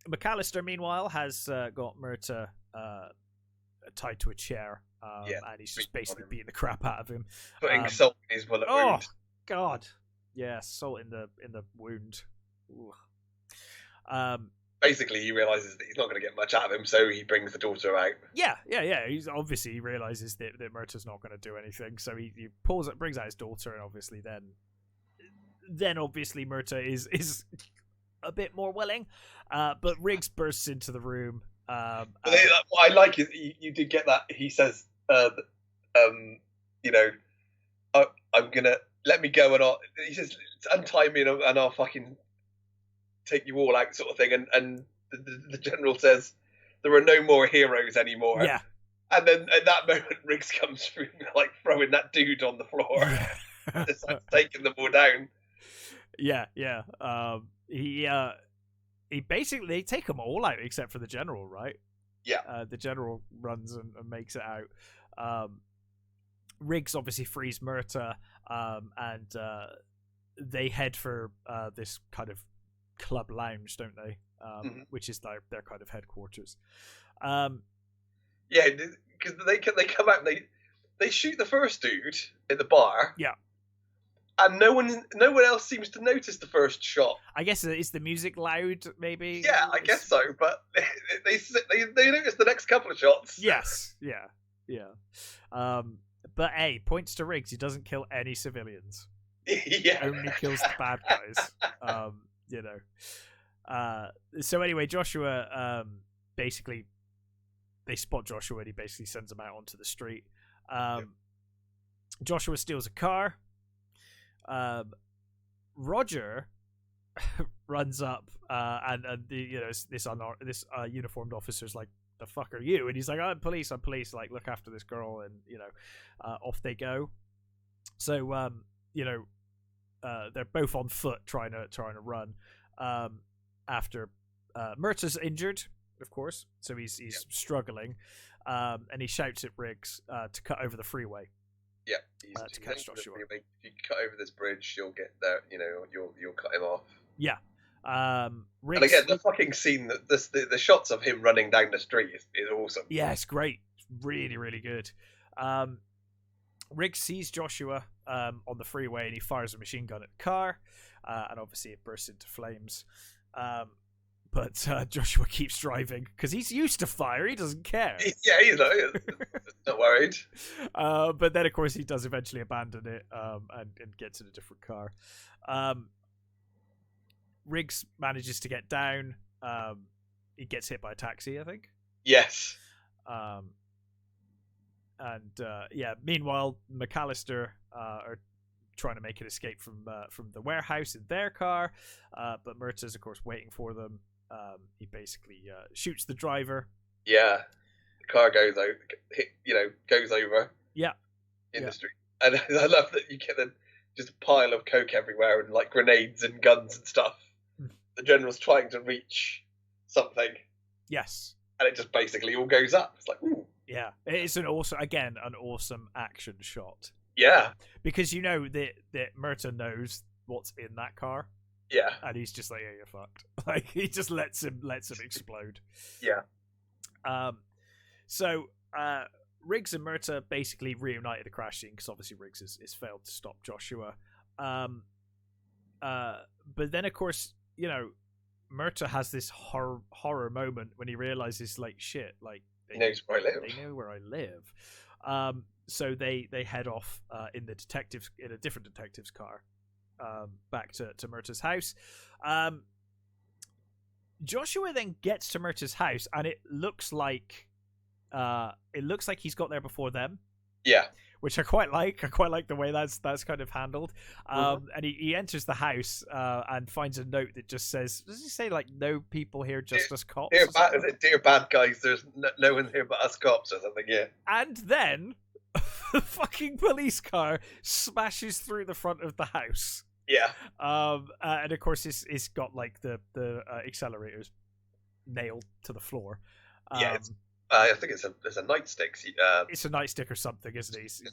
Speaker 1: McAllister, meanwhile, has got Murta tied to a chair, and he's just basically beating the crap out of him,
Speaker 2: putting salt in his bullet wound.
Speaker 1: Oh God, yeah, salt in the wound.
Speaker 2: Basically, he realizes that he's not going to get much out of him, so he brings the daughter out.
Speaker 1: Yeah. He realizes that Murta's not going to do anything, so he brings out his daughter, and obviously then obviously Murta is a bit more willing, but Riggs bursts into the room.
Speaker 2: What I like is you did get that. He says, I'm gonna let me go, and he says, untie me and I'll fucking take you all out, sort of thing. And the general says, there are no more heroes anymore.
Speaker 1: Yeah.
Speaker 2: And then at that moment, Riggs comes through, like throwing that dude on the floor, just like taking them all down.
Speaker 1: Yeah. He basically, they take them all out except for the general, right?
Speaker 2: Yeah.
Speaker 1: The general runs and makes it out. Riggs obviously frees Murta, and they head for this kind of club lounge, don't they? Which is their kind of headquarters.
Speaker 2: Yeah, because they come out and they shoot the first dude in the bar.
Speaker 1: Yeah.
Speaker 2: And no one else seems to notice the first shot.
Speaker 1: I guess is the music loud, maybe.
Speaker 2: Yeah, I guess so. But they notice the next couple of shots.
Speaker 1: Yes, yeah. But points to Riggs. He doesn't kill any civilians.
Speaker 2: Yeah,
Speaker 1: only kills the bad guys. So anyway, Joshua basically they spot Joshua and he basically sends them out onto the street. Joshua steals a car. Roger runs up and this uniformed officer's like, the fuck are you? And he's like, I'm police, like, look after this girl. And off they go. So they're both on foot trying to run after Murta's injured, of course, so he's struggling, and he shouts at Riggs to cut over the freeway.
Speaker 2: Yeah,
Speaker 1: to catch Joshua.
Speaker 2: If you cut over this bridge, you'll get there. You'll cut him off.
Speaker 1: Yeah. Riggs,
Speaker 2: and again, the fucking scene, the shots of him running down the street is awesome.
Speaker 1: Yeah, it's great. It's really, really good. Riggs sees Joshua on the freeway and he fires a machine gun at the car, and obviously it bursts into flames. But Joshua keeps driving because he's used to fire. He doesn't care.
Speaker 2: Yeah, he's not worried.
Speaker 1: But then, of course, he does eventually abandon it and gets in a different car. Riggs manages to get down. He gets hit by a taxi, I think.
Speaker 2: Yes.
Speaker 1: Meanwhile, McAllister are trying to make an escape from the warehouse in their car, but Murta's, of course, waiting for them. He basically shoots the driver.
Speaker 2: Yeah, the car goes over. Goes over.
Speaker 1: Yeah,
Speaker 2: in the street, and I love that you get just a pile of coke everywhere and like grenades and guns and stuff. The general's trying to reach something.
Speaker 1: Yes.
Speaker 2: And it just basically all goes up. It's like, ooh.
Speaker 1: Yeah. It's an awesome action shot.
Speaker 2: Yeah.
Speaker 1: Because you know that Murta knows what's in that car.
Speaker 2: Yeah.
Speaker 1: And he's just like, yeah, you're fucked. Like, he just lets him explode.
Speaker 2: Yeah.
Speaker 1: So Riggs and Murta basically reunited the crash scene because obviously Riggs has failed to stop Joshua. But then, of course, you know, Murta has this horror moment when he realizes, like, shit, like,
Speaker 2: he knows where I live.
Speaker 1: They know where I live. So they head off in a different detective's car back to Murta's house. Joshua then gets to Murta's house, and it looks like he's got there before them.
Speaker 2: Yeah.
Speaker 1: Which I quite like. I quite like the way that's kind of handled. And he enters the house and finds a note that just says, does he say, like, no people here, just us cops?
Speaker 2: Dear bad guys, there's no one here but us cops or something, yeah.
Speaker 1: And then the fucking police car smashes through the front of the house.
Speaker 2: Yeah.
Speaker 1: And of course it's got like the accelerators nailed to the floor.
Speaker 2: Yeah, I think it's a nightstick.
Speaker 1: It's a nightstick or something, isn't it? He's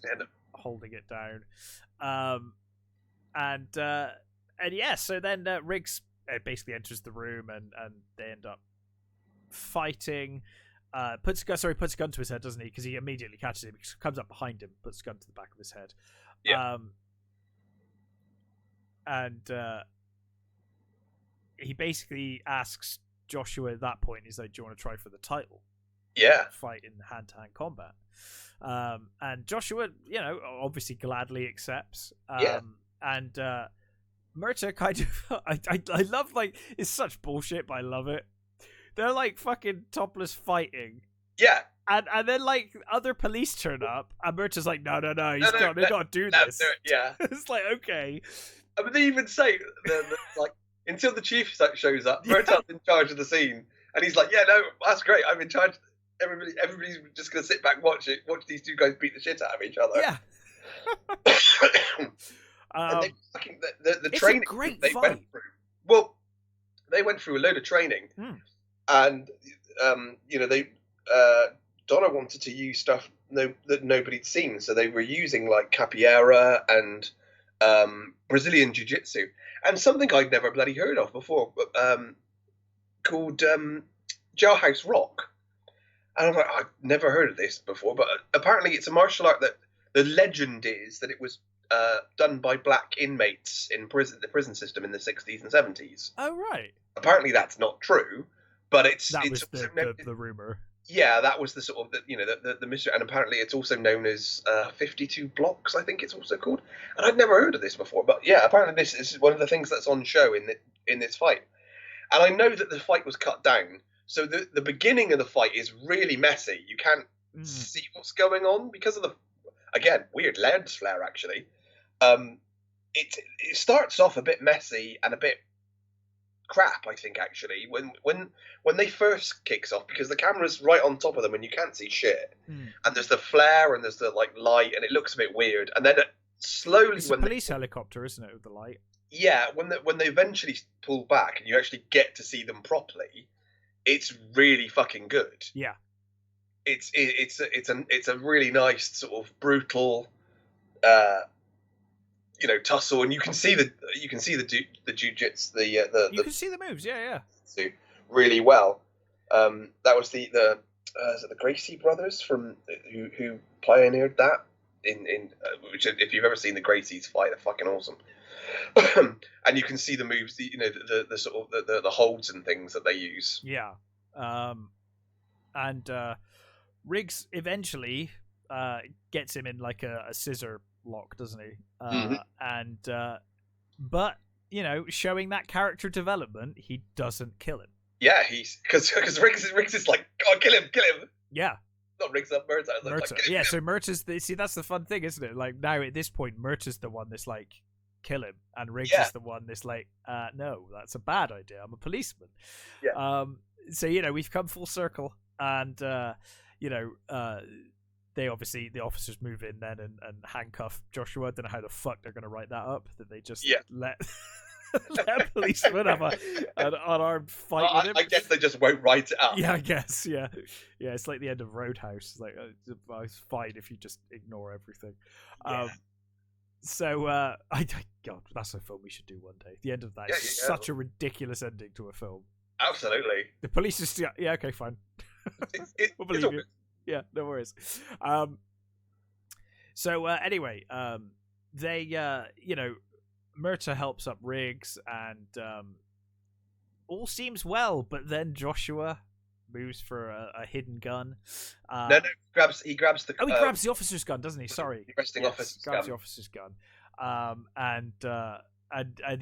Speaker 1: holding it down. And yeah, so then Riggs basically enters the room and they end up fighting. Puts a gun to his head, doesn't he? Because he immediately catches him. He comes up behind him, puts a gun to the back of his head.
Speaker 2: Yeah.
Speaker 1: And he basically asks Joshua at that point, he's like, do you want to try for the title?
Speaker 2: Yeah.
Speaker 1: Fight in hand-to-hand combat. And Joshua, you know, obviously gladly accepts. And Murta kind of... I love, like, it's such bullshit, but I love it. They're, like, fucking topless fighting.
Speaker 2: Yeah.
Speaker 1: And then, like, other police turn up, and Murta's like, no, he's got to do this.
Speaker 2: Yeah.
Speaker 1: It's like, okay.
Speaker 2: I mean, they even say, like, until the chief shows up, Murta's in charge of the scene, and he's like, yeah, no, that's great, I'm in charge. Everybody's just going to sit back and watch these two guys beat the shit out of each other.
Speaker 1: Yeah.
Speaker 2: And the
Speaker 1: it's
Speaker 2: training
Speaker 1: a great
Speaker 2: they
Speaker 1: fight.
Speaker 2: went through. Well, they went through a load of training, and you know, they Donna wanted to use stuff that nobody'd seen, so they were using like capoeira and Brazilian jiu-jitsu, and something I'd never bloody heard of before, called Jailhouse Rock. And I'm like, I've never heard of this before, but apparently it's a martial art that the legend is that it was done by black inmates in the prison system in the 60s and 70s.
Speaker 1: Oh, right.
Speaker 2: Apparently that's not true, but it's
Speaker 1: was the rumor.
Speaker 2: Yeah, that was the sort of the mystery, and apparently it's also known as 52 Blocks, I think it's also called. And I'd never heard of this before, but yeah, apparently this is one of the things that's on show in this fight. And I know that the fight was cut down. So the beginning of the fight is really messy. You can't see what's going on because of the, again, weird lens flare, actually. It starts off a bit messy and a bit crap, I think, actually, when they first kicks off, because the camera's right on top of them and you can't see shit. And there's the flare and there's the like light and it looks a bit weird. And then slowly...
Speaker 1: It's a police helicopter, isn't it, with the light? Yeah,
Speaker 2: when they eventually pull back and you actually get to see them properly... It's really fucking good.
Speaker 1: Yeah,
Speaker 2: it's a really nice sort of brutal, tussle, and you can see the jiu-jitsu, you
Speaker 1: can see the moves. Yeah.
Speaker 2: Really well. That was is it the Gracie brothers from who pioneered that in which, if you've ever seen the Gracies fight, they're fucking awesome. And you can see the moves, the sort of the holds and things that they use.
Speaker 1: Yeah, and Riggs eventually gets him in like a scissor lock, doesn't he? And but showing that character development, he doesn't kill him.
Speaker 2: Yeah, because Riggs is like, oh, kill him.
Speaker 1: Yeah.
Speaker 2: Not Riggs up, Murta.
Speaker 1: Yeah, so Murta's that's the fun thing, isn't it? Like now at this point, Murta's the one that's like, kill him, and Riggs is the one that's like, no, that's a bad idea. I'm a policeman. Yeah. So we've come full circle, and they they obviously, the officers move in then and handcuff Joshua. I don't know how the fuck they're going to write that up, that they just let let a policeman have an unarmed fight with him.
Speaker 2: I guess they just won't write it up.
Speaker 1: Yeah, I guess. Yeah, it's like the end of Roadhouse. It's like, it's fine if you just ignore everything. So, God, that's a film we should do one day. The end of that is such a ridiculous ending to a film.
Speaker 2: Absolutely.
Speaker 1: The police is okay, fine. We'll believe you. Yeah, no worries. So anyway, they Murta helps up Riggs, and all seems well. But then Joshua moves for a hidden gun.
Speaker 2: No, he grabs the.
Speaker 1: He grabs the officer's gun, doesn't he? Sorry,
Speaker 2: the officer's
Speaker 1: grabs the officer's gun. And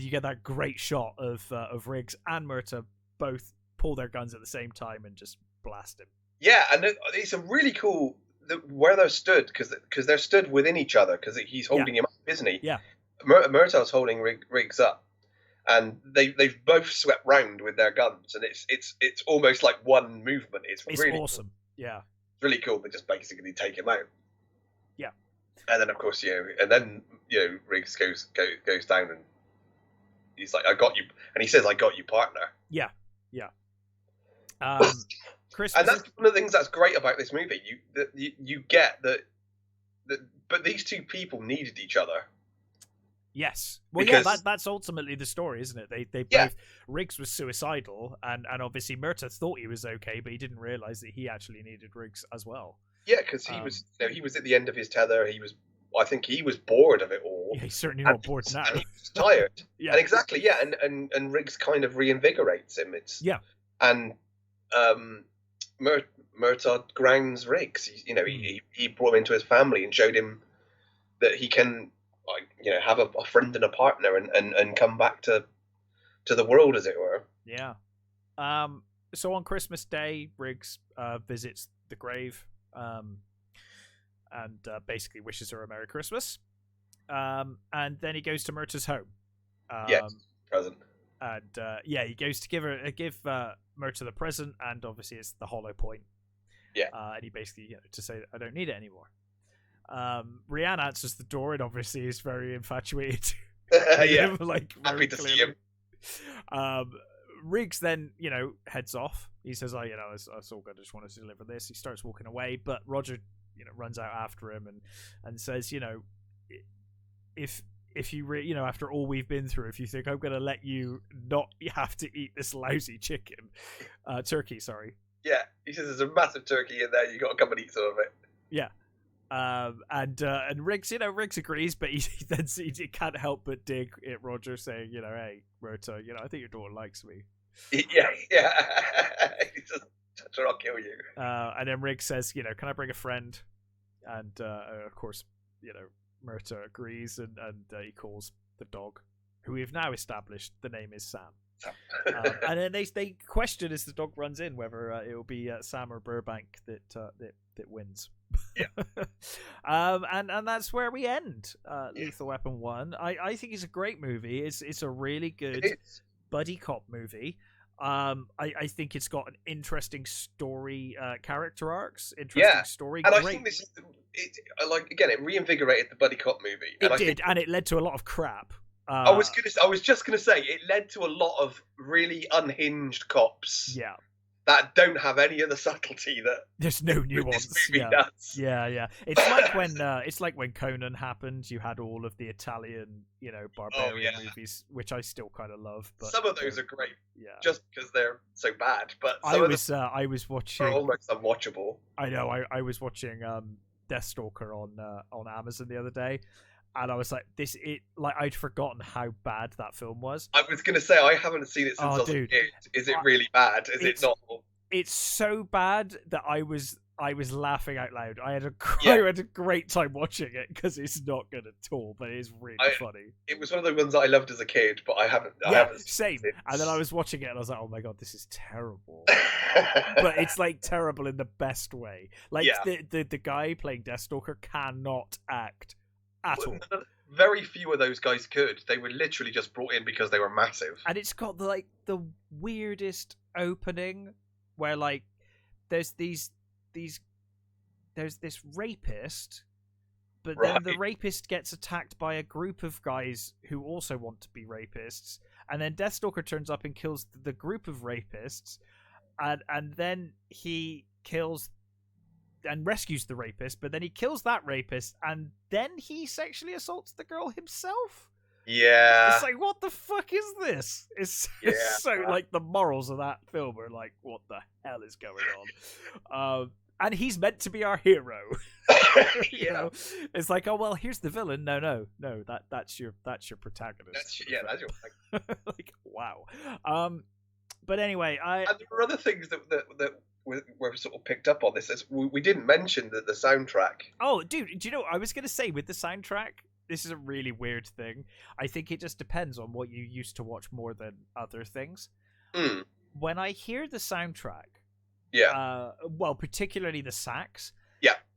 Speaker 1: you get that great shot of Riggs and Murta both pull their guns at the same time and just blast him.
Speaker 2: Yeah, and it's a really cool where they're stood, because they're stood within each other, because he's holding him up, isn't he?
Speaker 1: Yeah.
Speaker 2: Murtaugh's holding Riggs up, and they've both swept round with their guns, and it's almost like one movement. It's really
Speaker 1: awesome. Cool. Yeah,
Speaker 2: it's really cool. They just basically take him out.
Speaker 1: Yeah,
Speaker 2: and then of course Riggs goes down, and he's like, "I got you," and he says, "I got you, partner."
Speaker 1: Yeah.
Speaker 2: Christmas. And that's one of the things that's great about this movie. You get that, but these two people needed each other.
Speaker 1: Yes. Well, because, that's ultimately the story, isn't it? They both. Riggs was suicidal, and obviously Murta thought he was okay, but he didn't realize that he actually needed Riggs as well.
Speaker 2: Yeah, because he was at the end of his tether. I think he was bored of it all.
Speaker 1: Yeah, he's certainly not bored now.
Speaker 2: And he was tired. Yeah, and exactly. Yeah, and Riggs kind of reinvigorates him. And Murtaugh grounds Riggs. He brought him into his family and showed him that he can, have a friend and a partner and come back to the world, as it were.
Speaker 1: Yeah. So on Christmas Day, Riggs visits the grave and basically wishes her a Merry Christmas. And then he goes to Murtagh's home.
Speaker 2: Present.
Speaker 1: And he goes to give Murtagh the present, and obviously it's the hollow point.
Speaker 2: Yeah.
Speaker 1: And he basically, to say that I don't need it anymore. Rianne answers the door and obviously is very infatuated.
Speaker 2: Yeah.
Speaker 1: Like,
Speaker 2: happy to see him.
Speaker 1: Riggs then, heads off. He says, it's all good. I just wanted to deliver this. He starts walking away, but Roger, runs out after him and says, if you after all we've been through, if you think I'm going to let you not have to eat this lousy turkey, sorry.
Speaker 2: Yeah, he says there's a massive turkey in there. You got to come and eat some of it.
Speaker 1: Yeah. And Riggs, Riggs agrees, but he can't help but dig at Roger, saying, hey, Murtaugh, I think your daughter likes me.
Speaker 2: Yeah. He just, I'll kill you.
Speaker 1: And then Riggs says, can I bring a friend? And of course, Murtaugh agrees, and he calls the dog, who we've now established the name is Sam. And then they question as the dog runs in whether it'll be Sam or Burbank that wins.
Speaker 2: Yeah.
Speaker 1: And that's where we end Lethal Weapon 1. I think it's a great movie. It's a really good buddy cop movie. I think it's got an interesting story, character arcs, story.
Speaker 2: And
Speaker 1: great.
Speaker 2: I think it reinvigorated the buddy cop movie.
Speaker 1: And it led to a lot of crap.
Speaker 2: I was just gonna say it led to a lot of really unhinged cops.
Speaker 1: Yeah.
Speaker 2: That don't have any of the subtlety that
Speaker 1: there's no nuance.
Speaker 2: This movie does.
Speaker 1: Yeah. It's like when Conan happened. You had all of the Italian, barbarian movies, which I still kind of love. But
Speaker 2: some of those are great.
Speaker 1: Yeah.
Speaker 2: Just because they're so bad. But
Speaker 1: I was watching.
Speaker 2: They're almost unwatchable.
Speaker 1: I know. I was watching Deathstalker on Amazon the other day. And I was like, I'd forgotten how bad that film was.
Speaker 2: I was going to say, I haven't seen it since I was a kid. Is it really bad? Is it not?
Speaker 1: It's so bad that I was laughing out loud. I had a great time watching it because it's not good at all, but it is really funny.
Speaker 2: It was one of the ones that I loved as a kid, but I haven't.
Speaker 1: Same. And then I was watching it and I was like, oh my god, this is terrible. But it's like terrible in the best way. Like the guy playing Deathstalker cannot act. At all.
Speaker 2: Very few of those guys could. They were literally just brought in because they were massive.
Speaker 1: And it's got the weirdest opening where there's these there's this rapist, but then the rapist gets attacked by a group of guys who also want to be rapists, and then Deathstalker turns up and kills the group of rapists, and then he kills and rescues the rapist, but then he kills that rapist, and then he sexually assaults the girl himself.
Speaker 2: Yeah.
Speaker 1: It's like, what the fuck is this? It's so, like, the morals of that film are like, what the hell is going on? And he's meant to be our hero. You know? It's like, oh, well, here's the villain. No, that's your protagonist.
Speaker 2: That's your
Speaker 1: like, wow. But anyway,
Speaker 2: and there were other things that were sort of picked up on this. As we didn't mention the soundtrack.
Speaker 1: Oh, dude, do you know, I was going to say, with the soundtrack, this is a really weird thing. I think it just depends on what you used to watch more than other things. When I hear the soundtrack, well, particularly the sax,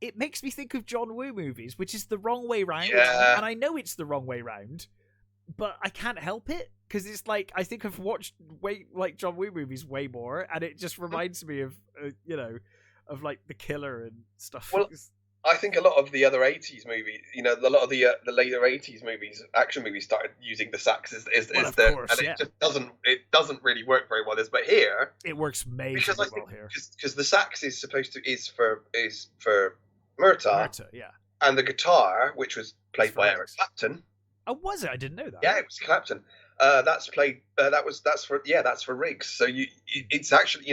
Speaker 1: it makes me think of John Woo movies, which is the wrong way round.
Speaker 2: Yeah.
Speaker 1: And I know it's the wrong way round, but I can't help it, because it's like, I think I've watched John Woo movies way more, and it just reminds me of of like The Killer and stuff.
Speaker 2: Well, I think a lot of the other 80s movies, a lot of the later 80s movies, action movies, started using the sax it doesn't really work very well. But here
Speaker 1: it works amazingly well here,
Speaker 2: because the sax is for Murtaugh, and the guitar, which was played by Eric Clapton.
Speaker 1: Oh, was it? I didn't know that.
Speaker 2: Yeah, it was Clapton. That's for Riggs. So it's actually,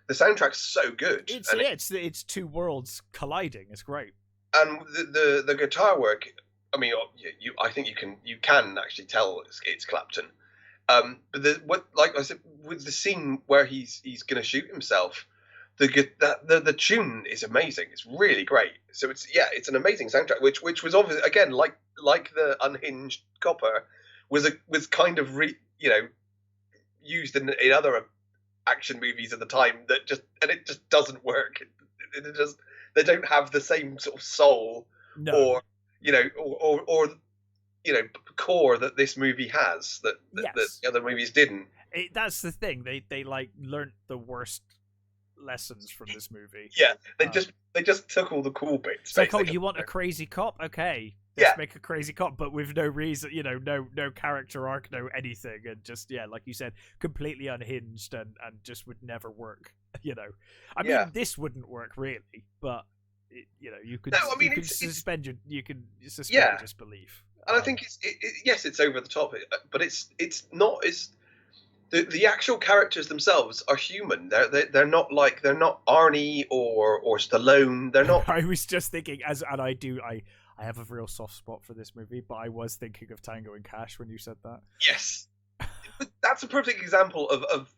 Speaker 2: the soundtrack's so good.
Speaker 1: It's two worlds colliding. It's great.
Speaker 2: And the guitar work, I mean, I think you can actually tell it's Clapton. But like I said, with the scene where he's going to shoot himself, the tune is amazing. It's really great. So it's an amazing soundtrack, which was obviously, again, like the Unhinged Copper, was kind of used in other action movies at the time it just doesn't work. They don't have the same sort of soul or core that this movie has that the other movies didn't.
Speaker 1: That's the thing. They like learnt the worst lessons from this movie.
Speaker 2: Yeah, they just took all the cool bits.
Speaker 1: It's like, oh, you want a crazy cop? Okay, let's make a crazy cop, but with no reason, no character arc, no anything, and just like you said, completely unhinged and just would never work. I mean, this wouldn't work really, but you could suspend your disbelief.
Speaker 2: And I think it's over the top, but it's not as the actual characters themselves are human. They're not Arnie or Stallone. They're not.
Speaker 1: I was just thinking, I have a real soft spot for this movie, but I was thinking of Tango and Cash when you said that.
Speaker 2: Yes, that's a perfect example of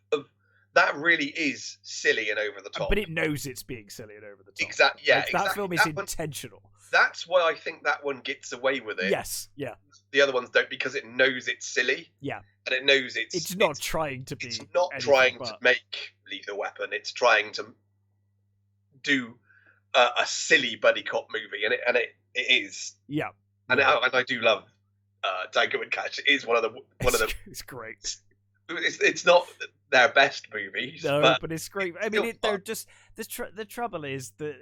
Speaker 2: that really is silly and over the top.
Speaker 1: But it knows it's being silly and over the top.
Speaker 2: Exactly. Yeah,
Speaker 1: like, that film is intentional.
Speaker 2: That's why I think that one gets away with it.
Speaker 1: Yes. Yeah.
Speaker 2: The other ones don't, because it knows it's silly.
Speaker 1: Yeah.
Speaker 2: And it knows it's
Speaker 1: not trying to be.
Speaker 2: It's not trying to make Lethal Weapon. It's trying to do a silly buddy cop movie, and it is.
Speaker 1: Yeah.
Speaker 2: And I do love Tango and Cash. It is one of the.
Speaker 1: It's great.
Speaker 2: It's not their best movies.
Speaker 1: No, but it's great. I mean, they're just the trouble is that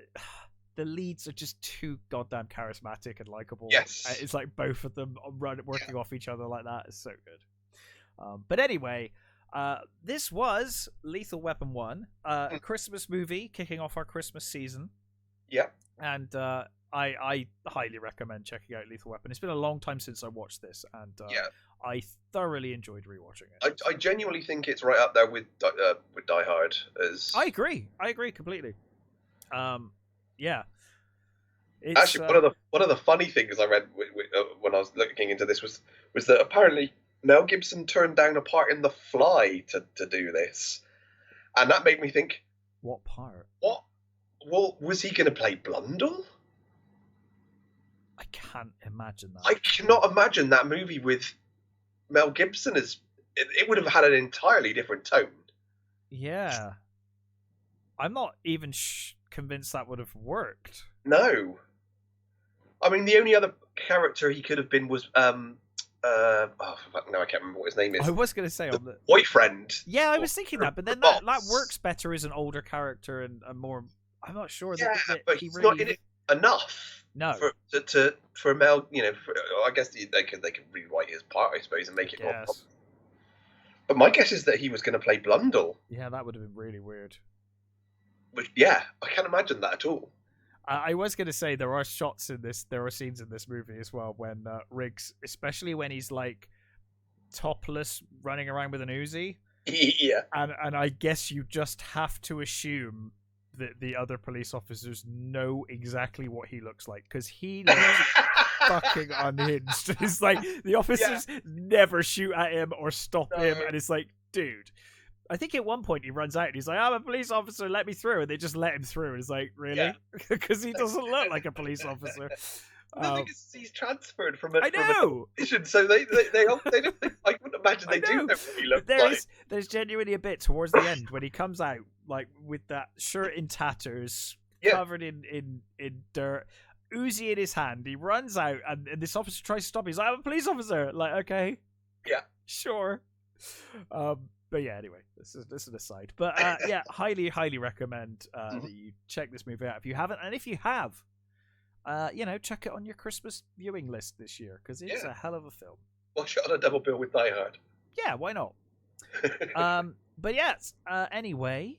Speaker 1: the leads are just too goddamn charismatic and likable.
Speaker 2: Yes,
Speaker 1: it's like both of them working off each other like that is so good. But anyway, this was Lethal Weapon 1, a Christmas movie kicking off our Christmas season.
Speaker 2: Yeah,
Speaker 1: and I highly recommend checking out Lethal Weapon. It's been a long time since I watched this, and I thoroughly enjoyed rewatching it.
Speaker 2: I genuinely think it's right up there with Die Hard. I
Speaker 1: agree completely. Yeah.
Speaker 2: Actually, one of the funny things I read when I was looking into this was that apparently Mel Gibson turned down a part in The Fly to do this, and that made me think,
Speaker 1: what part?
Speaker 2: What? Well, was he going to play Blundell?
Speaker 1: I can't imagine that.
Speaker 2: I cannot imagine that movie with Mel Gibson as it would have had an entirely different tone.
Speaker 1: Yeah, I'm not even convinced that would have worked.
Speaker 2: No, I mean the only other character he could have been was no, I can't remember what his name is.
Speaker 1: I was going to say
Speaker 2: the boyfriend.
Speaker 1: Yeah, I was thinking that, but then that works better as an older character and more. I'm not sure.
Speaker 2: Yeah, but he's really not in it. enough.
Speaker 1: No.
Speaker 2: For a male, I guess they could rewrite his part, I suppose, and make it more. But my guess is that he was going to play Blundell.
Speaker 1: Yeah, that would have been really weird.
Speaker 2: Which, yeah, I can't imagine that at all.
Speaker 1: I was going to say there are scenes in this movie as well when Riggs, especially when he's like topless running around with an Uzi.
Speaker 2: Yeah.
Speaker 1: And I guess you just have to assume that the other police officers know exactly what he looks like, because he looks fucking unhinged. It's like the officers never shoot at him or stop him, and it's like, dude. I think at one point he runs out and he's like, I'm a police officer, let me through, and they just let him through. And it's like, really? Because he doesn't look like a police officer.
Speaker 2: The thing is, he's transferred from a position, so they don't. I wouldn't imagine they do know what he looks like.
Speaker 1: There's genuinely a bit towards the end when he comes out like with that shirt in tatters, covered in dirt, Uzi in his hand. He runs out and this officer tries to stop him. He's like, I'm a police officer. Like, okay, sure. But yeah, anyway, this is an aside. But yeah, highly recommend that you check this movie out if you haven't, and if you have. Check it on your Christmas viewing list this year, because it's a hell of a film.
Speaker 2: Watch it on a double bill with Die Hard.
Speaker 1: Yeah, why not? But yes, anyway,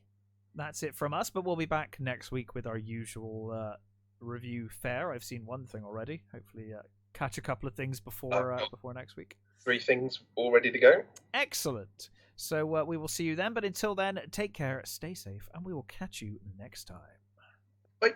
Speaker 1: that's it from us. But we'll be back next week with our usual review fare. I've seen one thing already. Hopefully, catch a couple of things before next week.
Speaker 2: 3 things all ready to go.
Speaker 1: Excellent. So we will see you then. But until then, take care, stay safe, and we will catch you next time.
Speaker 2: Bye.